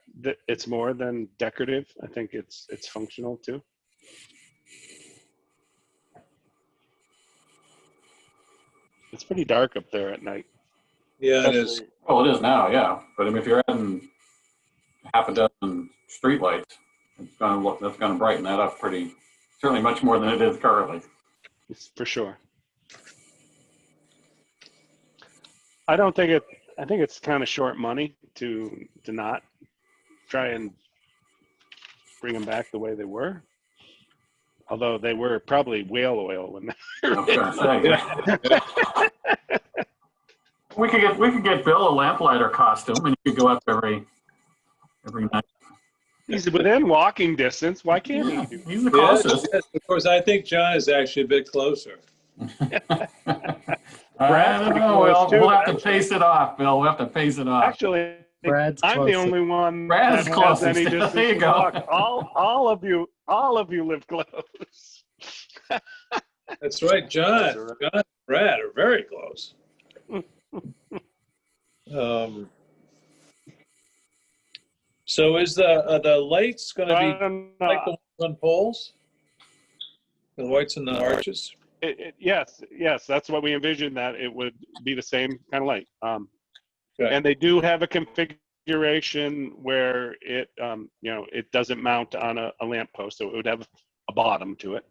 it's more than decorative. I think it's functional too. It's pretty dark up there at night. Yeah, it is. Well, it is now, yeah. But I mean, if you're adding half a dozen streetlights, that's going to brighten that up certainly much more than it is currently. For sure. I think it's kind of short money to not try and bring them back the way they were. Although they were probably whale oil when they were. We could get Bill a lamplighter costume, and you could go up every night. He's within walking distance. Why can't he? He's the closest. Yes, of course, I think John is actually a bit closer. I don't know. We'll have to pace it off, Bill. We'll have to pace it off. Actually, Brad's I'm closer. the only one Brad is that has closest. any distance There you to go. walk. All of you live close. That's right, John. That's right. John and Brad are very close. So is the lights going to I be don't know. like the ones on poles? The lights in the arches? Yes, that's what we envisioned, that it would be the same kind of light. Okay. And they do have a configuration where it, it doesn't mount on a lamp post, so it would have a bottom to it.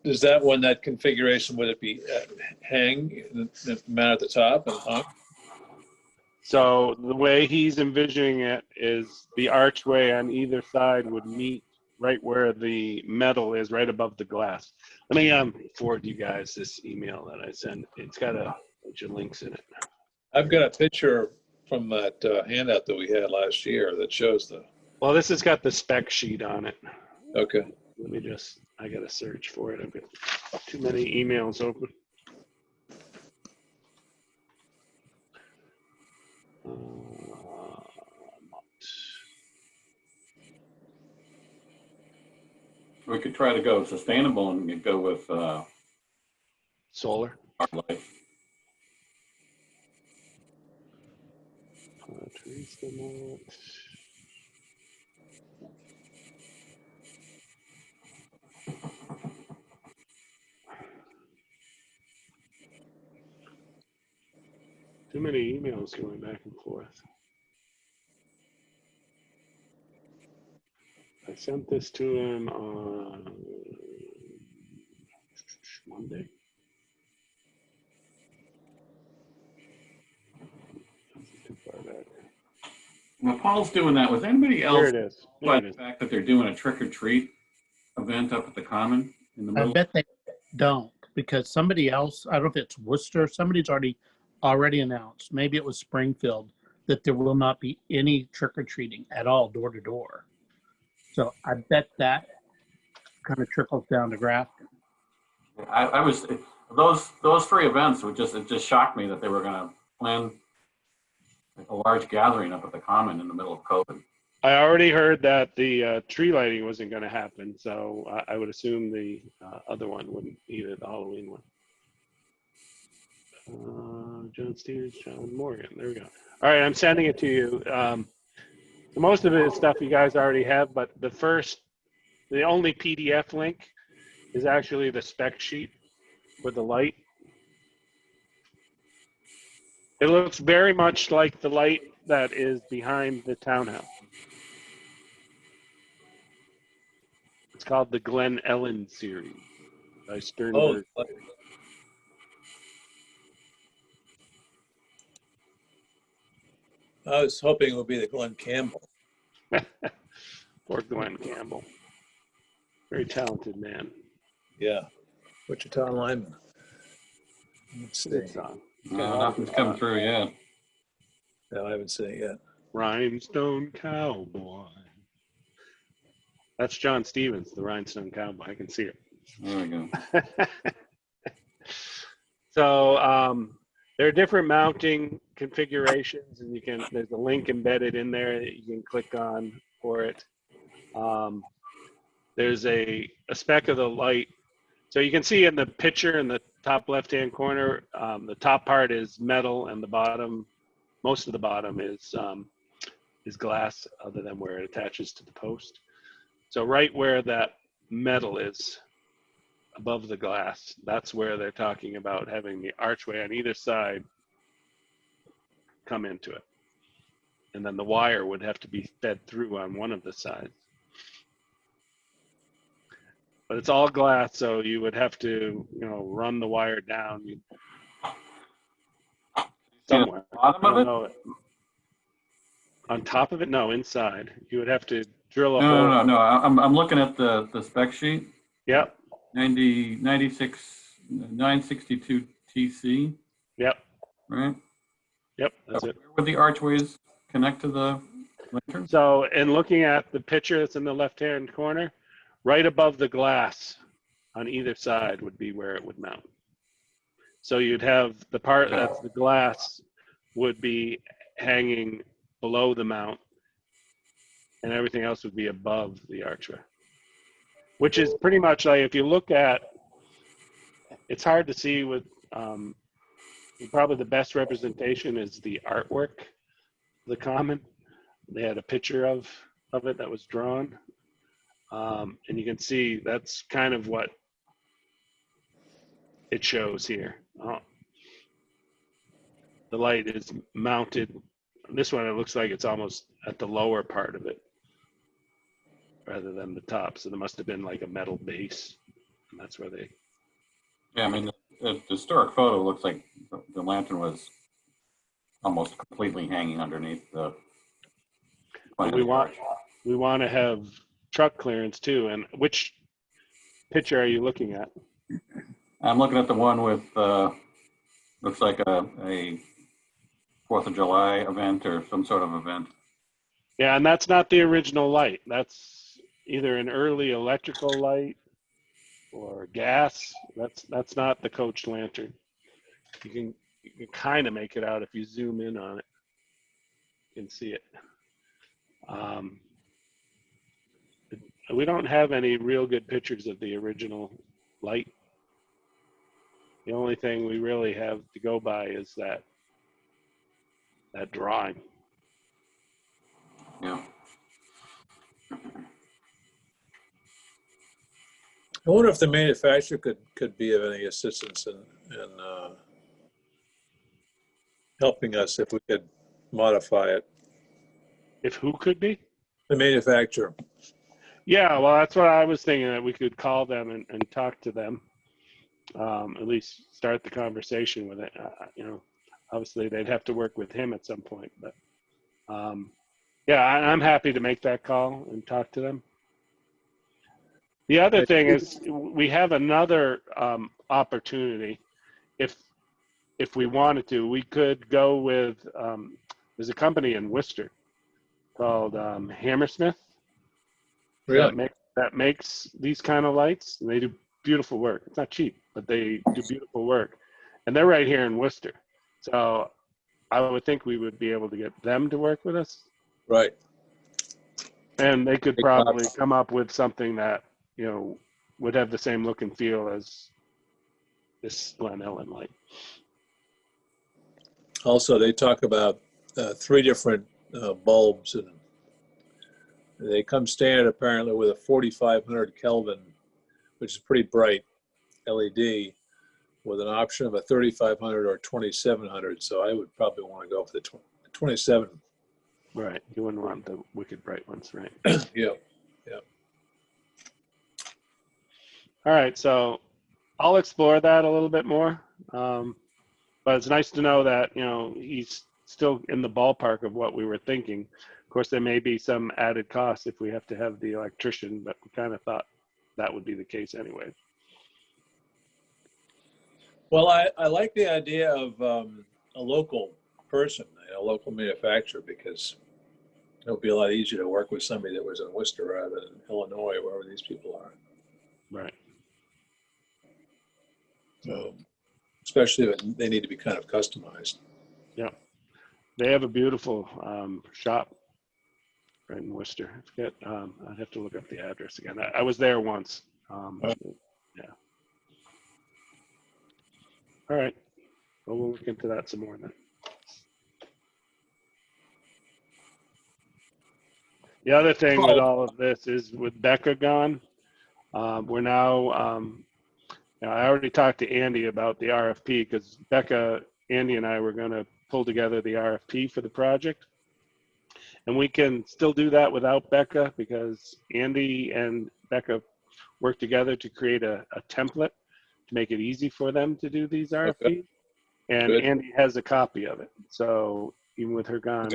Is that one, that configuration, would it be hang, mount at the top and hung? So the way he's envisioning it is the archway on either side would meet right where the metal is, right above the glass. Let me forward you guys this email that I sent. It's got a bunch of links in it. I've got a picture from that handout that we had last year that shows the. Well, this has got the spec sheet on it. Okay. Let me I got to search for it. I've got too many emails open. We could try to go sustainable and go with Solar. light. still not. Too many emails going back and forth. I sent this to him on Monday. Too far back. Well, Paul's doing that. Was anybody There else it is. There by it the is. fact that they're doing a trick or treat event up at the Common in the I middle? bet they don't, because somebody else, I don't know if it's Worcester, somebody's already announced, maybe it was Springfield, that there will not be any trick or treating at all, door to door. So I bet that kind of trickles down to Grafton. I was those three events were it just shocked me that they were going to plan a large gathering up at the Common in the middle of COVID. I already heard that the tree lighting wasn't going to happen, so I would assume the other one wouldn't either, the Halloween one. John Stevens, John Morgan. There we go. All right, I'm sending it to you. Most of it is stuff you guys already have, but the only PDF link is actually the spec sheet with the light. It looks very much like the light that is behind the townhouse. It's called the Glen Ellen series by Sternberg. Oh, I was hoping it would be the Glenn Campbell. Or Glenn Campbell. Very talented man. Yeah. Wichita lineman. Let's see. Good song. No, nothing's come through yet. No, I haven't seen it yet. Rhinestone Cowboy. That's John Stevens, the Rhinestone Cowboy. I can see it. There we go. So there are different mounting configurations, and there's a link embedded in there that you can click on for it. There's a spec of the light. So you can see in the picture in the top left-hand corner, the top part is metal, and the bottom, most of the bottom is glass, other than where it attaches to the post. So right where that metal is, above the glass, that's where they're talking about having the archway on either side come into it. And then the wire would have to be fed through on one of the sides. But it's all glass, so you would have to, run the wire down somewhere. Bottom of it? On top of it? No, inside. You would have to drill a No, hole. no. I'm looking at the spec sheet. Yep. 962 TC. Yep. Right. Yep. That's it. Where would the archways connect to the lantern? So, in looking at the picture that's in the left-hand corner, right above the glass on either side would be where it would mount. So you'd have the part that's the glass would be hanging below the mount, and everything else would be above the archway, which is pretty much like, if you look at, it's hard to see with, probably the best representation is the artwork, the Common. They had a picture of it that was drawn. And you can see that's kind of what it shows here. The light is mounted. This one, it looks like it's almost at the lower part of it rather than the top. So there must have been like a metal base, and that's where they. Yeah, I mean, the historic photo looks like the lantern was almost completely hanging underneath the. We want to have truck clearance too. And which picture are you looking at? I'm looking at the one with looks like a 4th of July event or some sort of event. Yeah, and that's not the original light. That's either an early electrical light or gas. That's not the coach lantern. You can kind of make it out if you zoom in on it. You can see it. We don't have any real good pictures of the original light. The only thing we really have to go by is that drawing. I wonder if the manufacturer could be of any assistance in helping us if we could modify it. If who could be? The manufacturer. Yeah, well, that's what I was thinking, that we could call them and talk to them. At least start the conversation with it. You know, obviously they'd have to work with him at some point, but yeah, I'm happy to make that call and talk to them. The other thing is we have another opportunity. If we wanted to, we could go with, there's a company in Worcester called Hammersmith Really? that makes these kind of lights, and they do beautiful work. It's not cheap, but they do beautiful work, and they're right here in Worcester. So I would think we would be able to get them to work with us, Right. and they could probably come up with something that, you know, would have the same look and feel as this Glen Ellen light. Also, they talk about 3 different bulbs, and they come standard apparently with a 4,500 Kelvin, which is pretty bright LED, with an option of a 3,500 or 2,700. So I would probably want to go for the 27. Right. You wouldn't want the wicked bright ones, right? Yeah. All right. So I'll explore that a little bit more. But it's nice to know that, you know, he's still in the ballpark of what we were thinking. Of course, there may be some added costs if we have to have the electrician, but we kind of thought that would be the case anyway. Well, I like the idea of a local person, a local manufacturer, because it would be a lot easier to work with somebody that was in Worcester rather than Illinois, wherever these people are. Right. So, especially if they need to be kind of customized. Yeah. They have a beautiful shop right in Worcester. I forget, I'd have to look up the address again. I was there once. Yeah. All right. Well, we'll look into that some more then. The other thing with all of this is with Becca gone, we're now, I already talked to Andy about the RFP, because Becca, Andy and I were going to pull together the RFP for the project. And we can still do that without Becca, because Andy and Becca work together to create a template to make it easy for them to do these RFPs. Okay. And good. Andy has a copy of it. So even with her gone,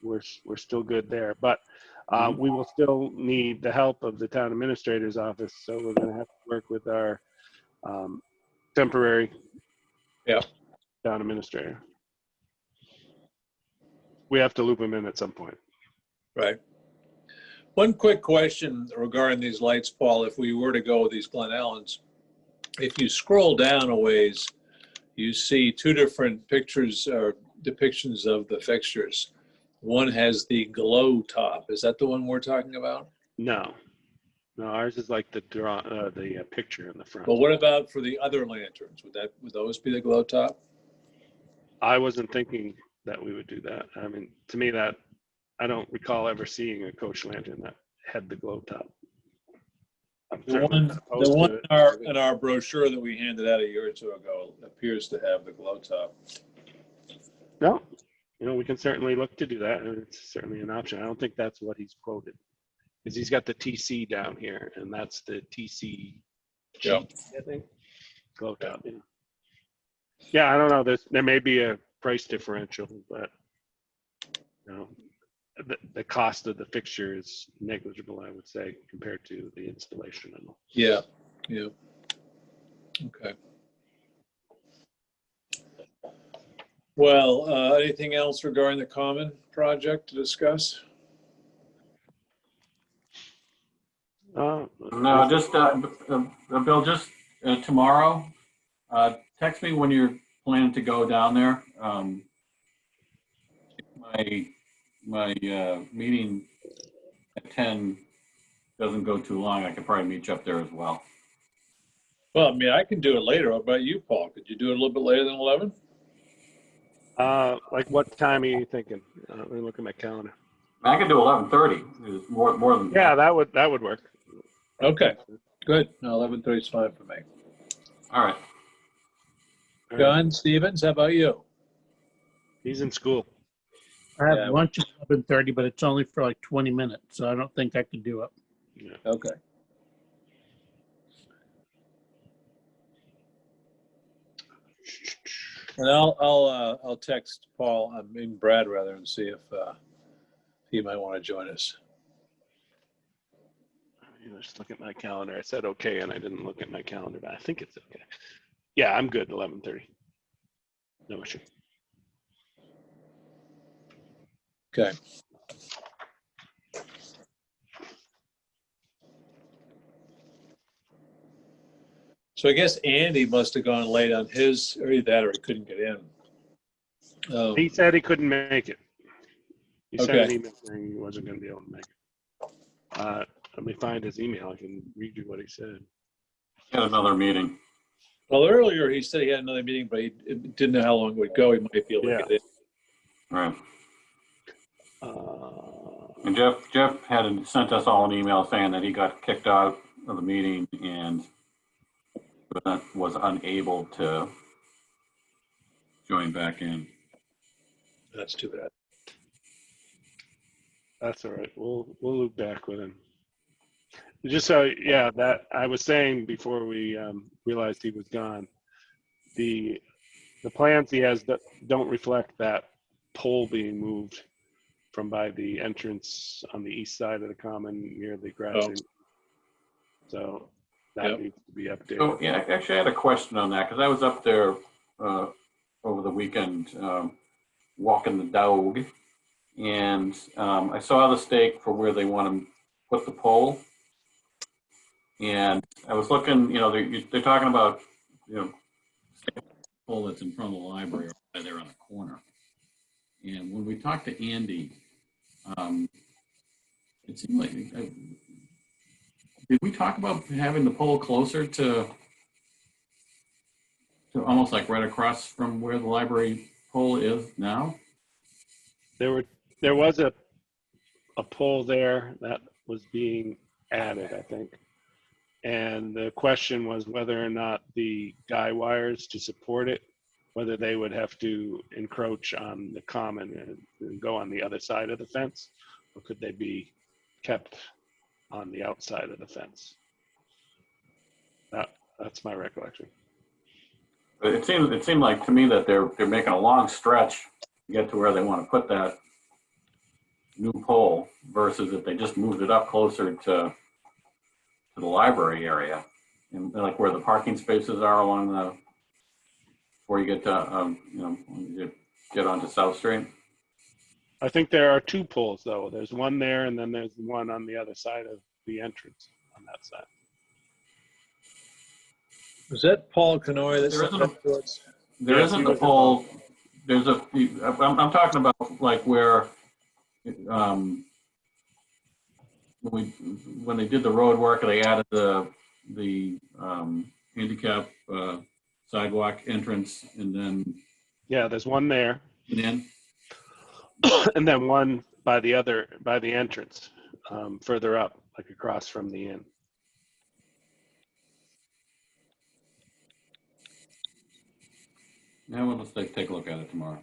we're still good there. But we will still need the help of the town administrator's office. So we're going to have to work with our temporary town administrator. We have to loop him in at some point. Right. One quick question regarding these lights, Paul. If we were to go with these Glen Ellens, if you scroll down a ways, you see 2 different pictures or depictions of the fixtures. One has the glow top. Is that the one we're talking about? No, ours is like the picture in the front. Well, what about for the other lanterns? Would those be the glow top? I wasn't thinking that we would do that. I mean, to me, that I don't recall ever seeing a coach lantern that had the glow top. The one in our brochure that we handed out a year or 2 ago appears to have the glow top. No, we can certainly look to do that, and it's certainly an option. I don't think that's what he's quoted, because he's got the TC down here, and that's the TC. I think glow top. Yeah, I don't know. There may be a price differential, but the cost of the fixture is negligible, I would say, compared to the installation. Yeah. Okay. Well, anything else regarding the common project to discuss? No, just Bill, just tomorrow, text me when you're planning to go down there. My meeting at 10 doesn't go too long. I could probably meet you up there as well. Well, I mean, I can do it later. What about you, Paul? Could you do it a little bit later than 11? Like what time are you thinking? Let me look at my calendar. I can do 11:30. More than that would work. Okay. Good. No, 11:30 is fine for me. All right. All right. John Stevens, how about you? He's in school. I have Yeah. lunch at 11:30, but it's only for like 20 minutes, so I don't think I could do it. Yeah. Okay. And I'll text Paul, I mean Brad rather, and see if he might want to join us. Just look at my calendar. I said okay, and I didn't look at my calendar, but I think it's okay. Yeah, I'm good. 11:30. No issue. Okay. So I guess Andy must have gone late on his, or either that or he couldn't get in. He said he couldn't make it. He sent Okay. an email saying he wasn't going to be able to make it. Let me find his email. I can read you what he said. Had another meeting. Well, earlier he said he had another meeting, but he didn't know how long it would go. He might be able to Yeah. get in. Right. Uh, And Jeff had sent us all an email saying that he got kicked out of the meeting and was unable to join back in. That's too bad. That's all right. We'll loop back with him. Just so, yeah, that I was saying before we realized he was gone. The plans he has that don't reflect that pole being moved from by the entrance on the east side of the common near the grassing. So that needs to be updated. So yeah, actually I had a question on that because I was up there over the weekend walking the dog, and I saw the stake for where they want to put the pole. And I was looking, they're talking about, pole that's in front of the library right there on the corner. And when we talked to Andy, it seemed like, did we talk about having the pole closer to almost like right across from where the library pole is now? There was a pole there that was being added, I think. And the question was whether or not the guy wires to support it, whether they would have to encroach on the common and go on the other side of the fence, or could they be kept on the outside of the fence? That's my recollection. But it seemed like to me that they're making a long stretch to get to where they want to put that new pole versus if they just moved it up closer to the library area and like where the parking spaces are along the before you get to when you get onto South Street. I think there are two poles though. There's one there, and then there's one on the other side of the entrance on that side. Was that Paul Canoy? There isn't a pole. There's I'm talking about like where when they did the road work, they added the handicap sidewalk entrance, and then there's one there, in. and then one by the entrance, further up, like across from the inn. Yeah, well, let's take a look at it tomorrow.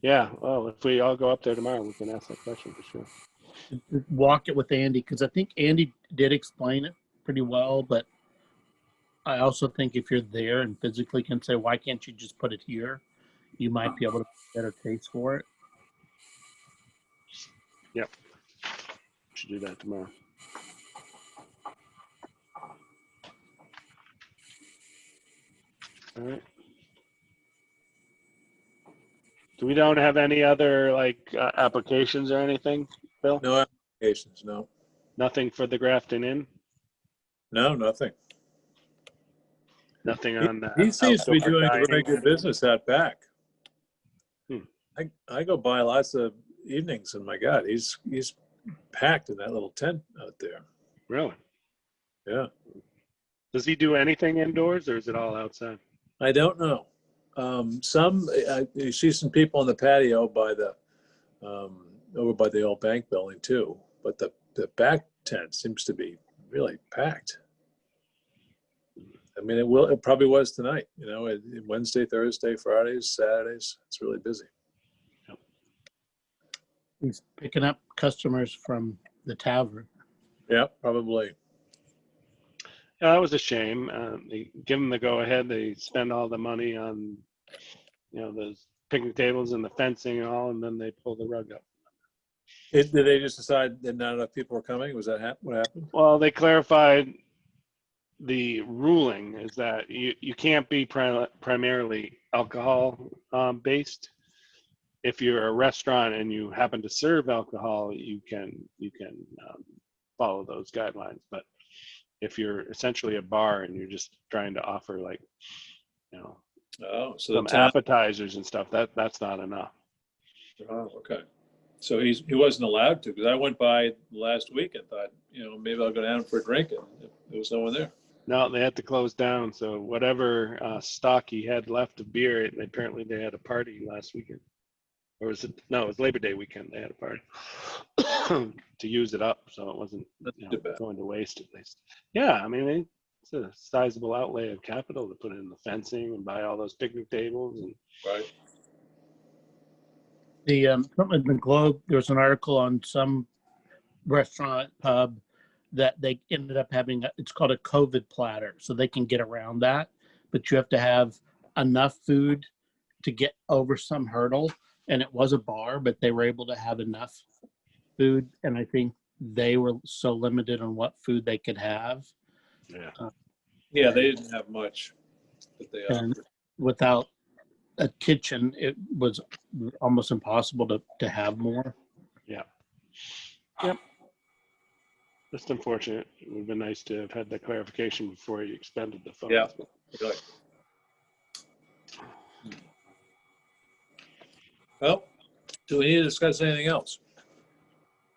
Yeah, well, if we all go up there tomorrow, we can ask that question for sure. Walk it with Andy, because I think Andy did explain it pretty well, but I also think if you're there and physically can say, why can't you just put it here? You might be able to get a better taste for it. Yep. Should do that tomorrow. All right. So we don't have any other applications or anything, Bill? No applications, no. Nothing for the Grafton Inn? No, nothing. Nothing on He seems to be outdoor doing dining? very good business out back. Hmm. I go by lots of evenings, and my God, he's packed in that little tent out there. Really? Yeah. Does he do anything indoors, or is it all outside? I don't know. You see some people on the patio by the over by the old bank building too, but the back tent seems to be really packed. I mean, it probably was tonight, you know, Wednesday, Thursday, Fridays, Saturdays. It's really busy. He's picking up customers from the tavern. Yeah, probably. Yeah, that was a shame. They give them the go-ahead. They spend all the money on, those picnic tables and the fencing and all, and then they pull the rug up. Did they just decide that not enough people were coming? Was that what happened? Well, they clarified the ruling is that you can't be primarily alcohol based. If you're a restaurant and you happen to serve alcohol, you can follow those guidelines. But if you're essentially a bar and you're just trying to offer Oh, so some appetizers and stuff, that's not enough. Oh, okay. So he wasn't allowed to, because I went by last week and thought, maybe I'll go down for a drink, and there was no one there. No, they had to close down. So whatever stock he had left of beer, apparently they had a party last weekend. Or was it? No, it was Labor Day weekend. They had a party to use it up, so it wasn't going to waste at least. Yeah, I mean, it's a sizable outlay of capital to put in the fencing and buy all those picnic tables. And Right. Something in the Globe, there was an article on some restaurant pub that they ended up having, it's called a COVID platter, so they can get around that, but you have to have enough food to get over some hurdle. And it was a bar, but they were able to have enough food. And I think they were so limited on what food they could have. Yeah, they didn't have much that they And offered. without a kitchen, it was almost impossible to have more. yeah. Yep. Just unfortunate. It would have been nice to have had that clarification before you expended the funds. Yeah. Really. Well, do we need to discuss anything else?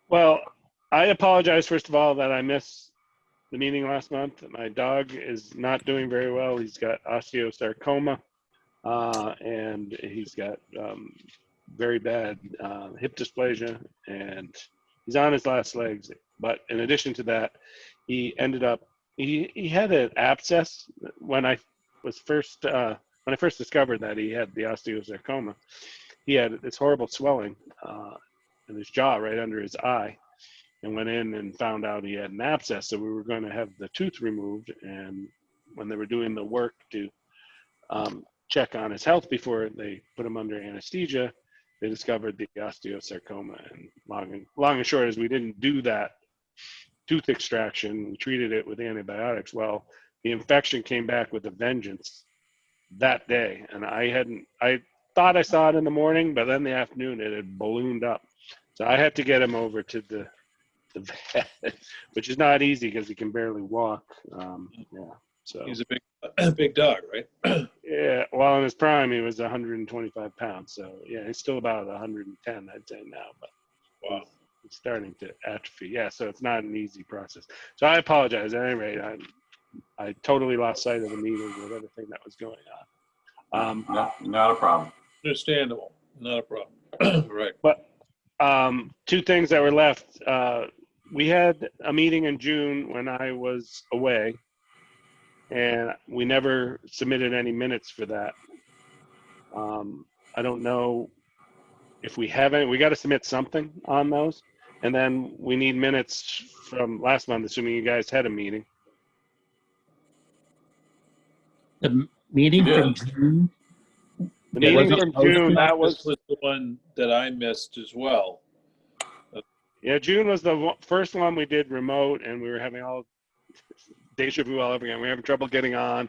Well, I apologize, first of all, that I missed the meeting last month. My dog is not doing very well. He's got osteosarcoma, and he's got very bad hip dysplasia, and he's on his last legs. But in addition to that, he ended up, he had an abscess when I first discovered that he had the osteosarcoma. He had this horrible swelling in his jaw right under his eye, and went in and found out he had an abscess. So we were going to have the tooth removed. And when they were doing the work to check on his health before they put him under anesthesia, they discovered the osteosarcoma. And long and short is we didn't do that tooth extraction. We treated it with antibiotics. Well, the infection came back with a vengeance that day, and I thought I saw it in the morning, but then in the afternoon it had ballooned up. So I had to get him over to the vet, which is not easy because he can barely walk. So He's a big dog, right? yeah, well, in his prime he was 125 pounds. So yeah, he's still about 110, I'd say now. But Wow. he's starting to atrophy. Yeah, so it's not an easy process. So I apologize. At any rate, I totally lost sight of the meeting with everything that was going on. Not a problem. Understandable. Not a problem. Right. But two things that were left. We had a meeting in June when I was away, and we never submitted any minutes for that. I don't know if we haven't. We got to submit something on those, and then we need minutes from last month, assuming you guys had a meeting. The meeting from June. The meeting was from posted? June, that was the one that I missed as well. yeah. June was the first one we did remote, and we were having all deja vu all over again. We were having trouble getting on.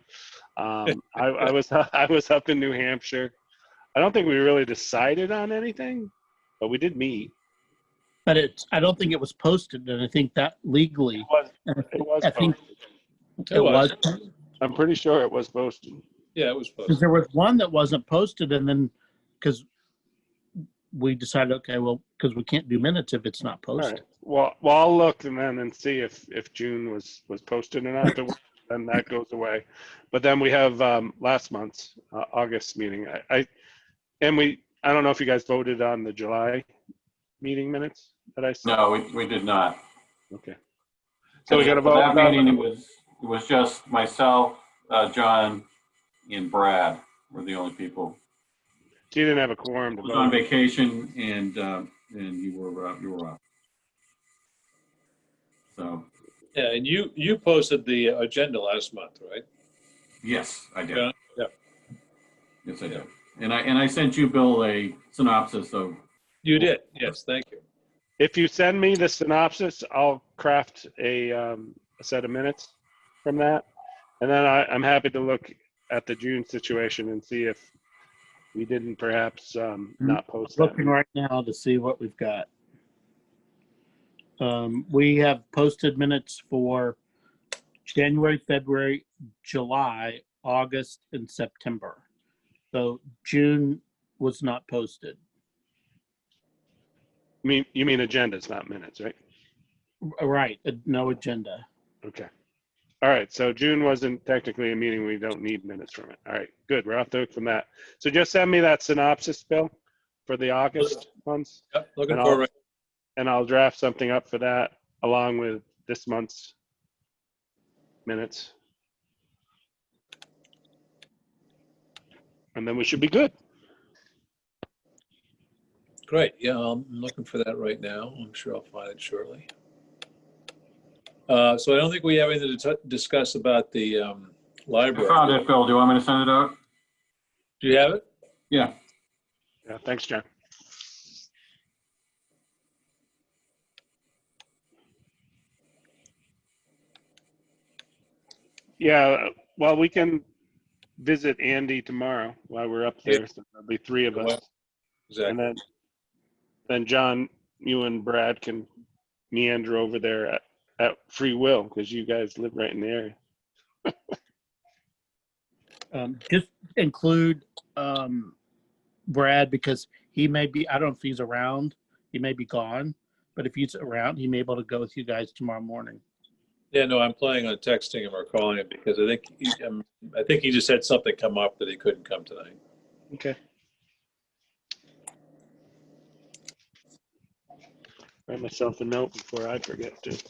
I was up in New Hampshire. I don't think we really decided on anything, but we did meet. But I don't think it was posted, and I think that legally. It was I think posted. it was. I'm pretty sure it was posted. Yeah, it was Because posted. there was one that wasn't posted, and then because we decided, okay, well, because we can't do minutes if it's not All posted. right. Well, I'll look and see if June was posted or not. If it was, then that goes away. But then we have last month's August meeting. I don't know if you guys voted on the July meeting minutes that I saw. No, we did not. Okay. So we got to For vote that on meeting. It was just myself, John and Brad were the only people. So you didn't have a quorum to I was vote. on vacation, and you were up. So Yeah, and you posted the agenda last month, right? yes, I did. Yeah. Yeah. Yes, I did. And I sent you, Bill, a synopsis of. You did. Yes, thank you. If you send me the synopsis, I'll craft a set of minutes from that. And then I'm happy to look at the June situation and see if we didn't perhaps not post that. Looking right now to see what we've got. We have posted minutes for January, February, July, August, and September. So June was not posted. You mean agendas, not minutes, right? Right, no agenda. Okay. All right. So June wasn't technically a meeting. We don't need minutes from it. All right. Good. We're off the hook from that. So just send me that synopsis, Bill, for the August ones. Yep, looking And forward. And I'll draft something up for that along with this month's minutes. And then we should be good. Great. Yeah, I'm looking for that right now. I'm sure I'll find it shortly. So I don't think we have anything to discuss about the I library. found it, Bill. Do you want me to send it out? Do you have it? Yeah. Yeah. Thanks, John. Yeah. Well, we can visit Andy tomorrow while we're up there. So there'll be 3 of us. Exactly. And then John, you and Brad can meander over there at free will because you guys live right in the area. Just include Brad because he may be, I don't know if he's around, he may be gone, but if he's around, he may be able to go with you guys tomorrow morning. Yeah, no, I'm planning on texting him or calling him because I think he just had something come up that he couldn't come tonight. Okay. Write myself a note before I forget to.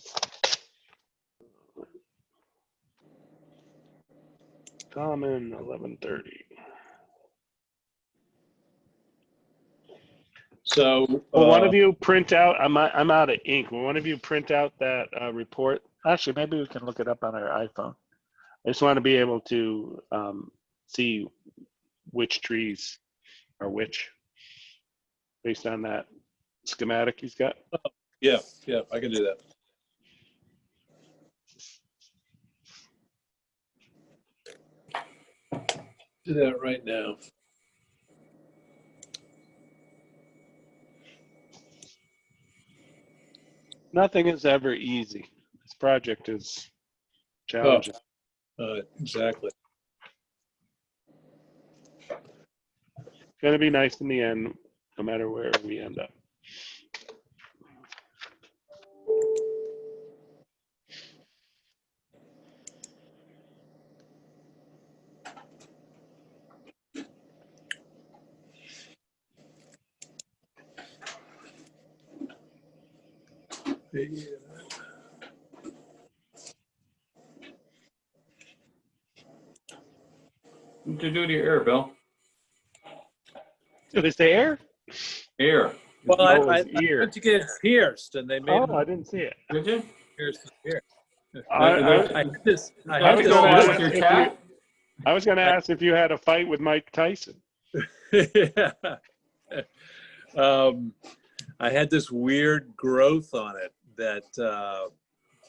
Common 11:30. So, Will one of you print out? I'm out of ink. Will one of you print out that report? Actually, maybe we can look it up on our iPhone. I just want to be able to see which trees are which based on that schematic he's got. yeah, I can do that. Do that right now. Nothing is ever easy. This project is challenging. Exactly. It's going to be nice in the end, no matter where we end up. Yeah. What did you do to your ear, Bill? Did it say air? Ear. Well, Oh, I his ear. went to get it pierced, and they made Oh, him I didn't see it. Did you? pierce his ear. I I had this. I I had was this. gonna With ask your if cat? I was going to ask if you had a fight with Mike Tyson. Yeah. I had this weird growth on it that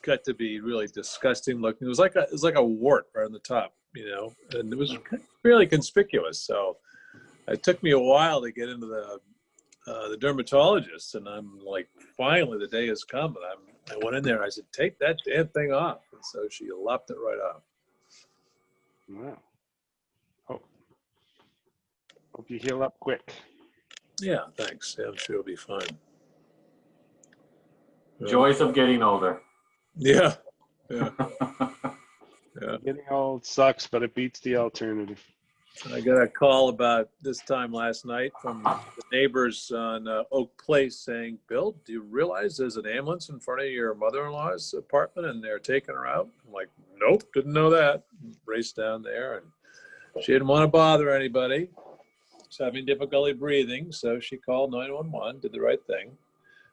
got to be really disgusting looking. It was like a wart right on the top, and it was really conspicuous. So it took me a while to get into the dermatologist, and I'm like, finally the day has come, and I went in there and I said, take that damn thing off, and so she lopped it right off. Wow. Oh. Hope you heal up quick. Yeah, thanks. Yeah, I'm sure it'll be fine. Joys of getting older. Yeah. Yeah. Getting old sucks, but it beats the alternative. I got a call about this time last night from the neighbors on Oak Place saying, Bill, do you realize there's an ambulance in front of your mother-in-law's apartment and they're taking her out? I'm like, nope, didn't know that. Raced down there, and she didn't want to bother anybody. She's having difficulty breathing, so she called 911, did the right thing.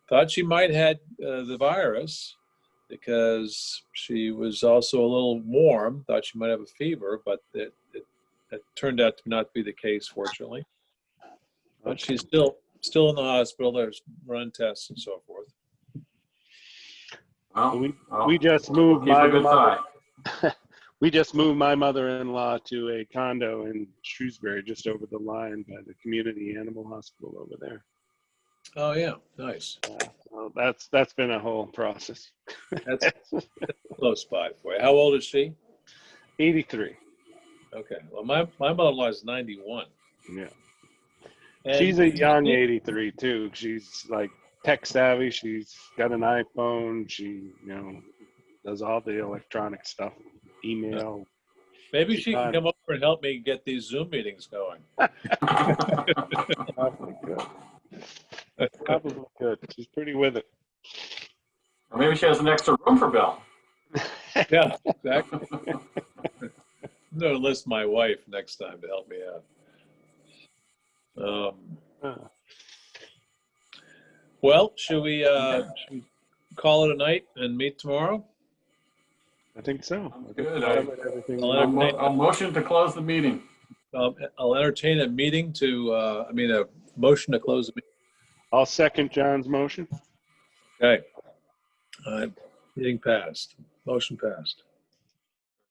Thought she might have had the virus because she was also a little warm, thought she might have a fever, but it turned out to not be the case, fortunately. But she's still in the hospital. There's run tests and so forth. Well, We just moved keep a my good mother. eye. We just moved my mother-in-law to a condo in Shrewsbury, just over the line by the community animal hospital over there. Oh yeah, nice. So that's been a whole process. That's close by for you. How old is she? 83. Okay. Well, my mother-in-law is 91. Yeah. And She's a young 83 too. She's like tech savvy. She's got an iPhone. She, does all the electronic stuff, email. maybe she can come over and help me get these Zoom meetings going. Probably good. Probably good. She's pretty with it. Or maybe she has an extra room for Bill. Yeah, exactly. I'm going to list my wife next time to help me out. Well, should we call it a night and meet tomorrow? I think so. Sounds I think good. we covered everything. I'll motion to close the meeting. I'll entertain a motion to close the meeting. I'll second John's motion. Okay. Meeting passed. Motion passed.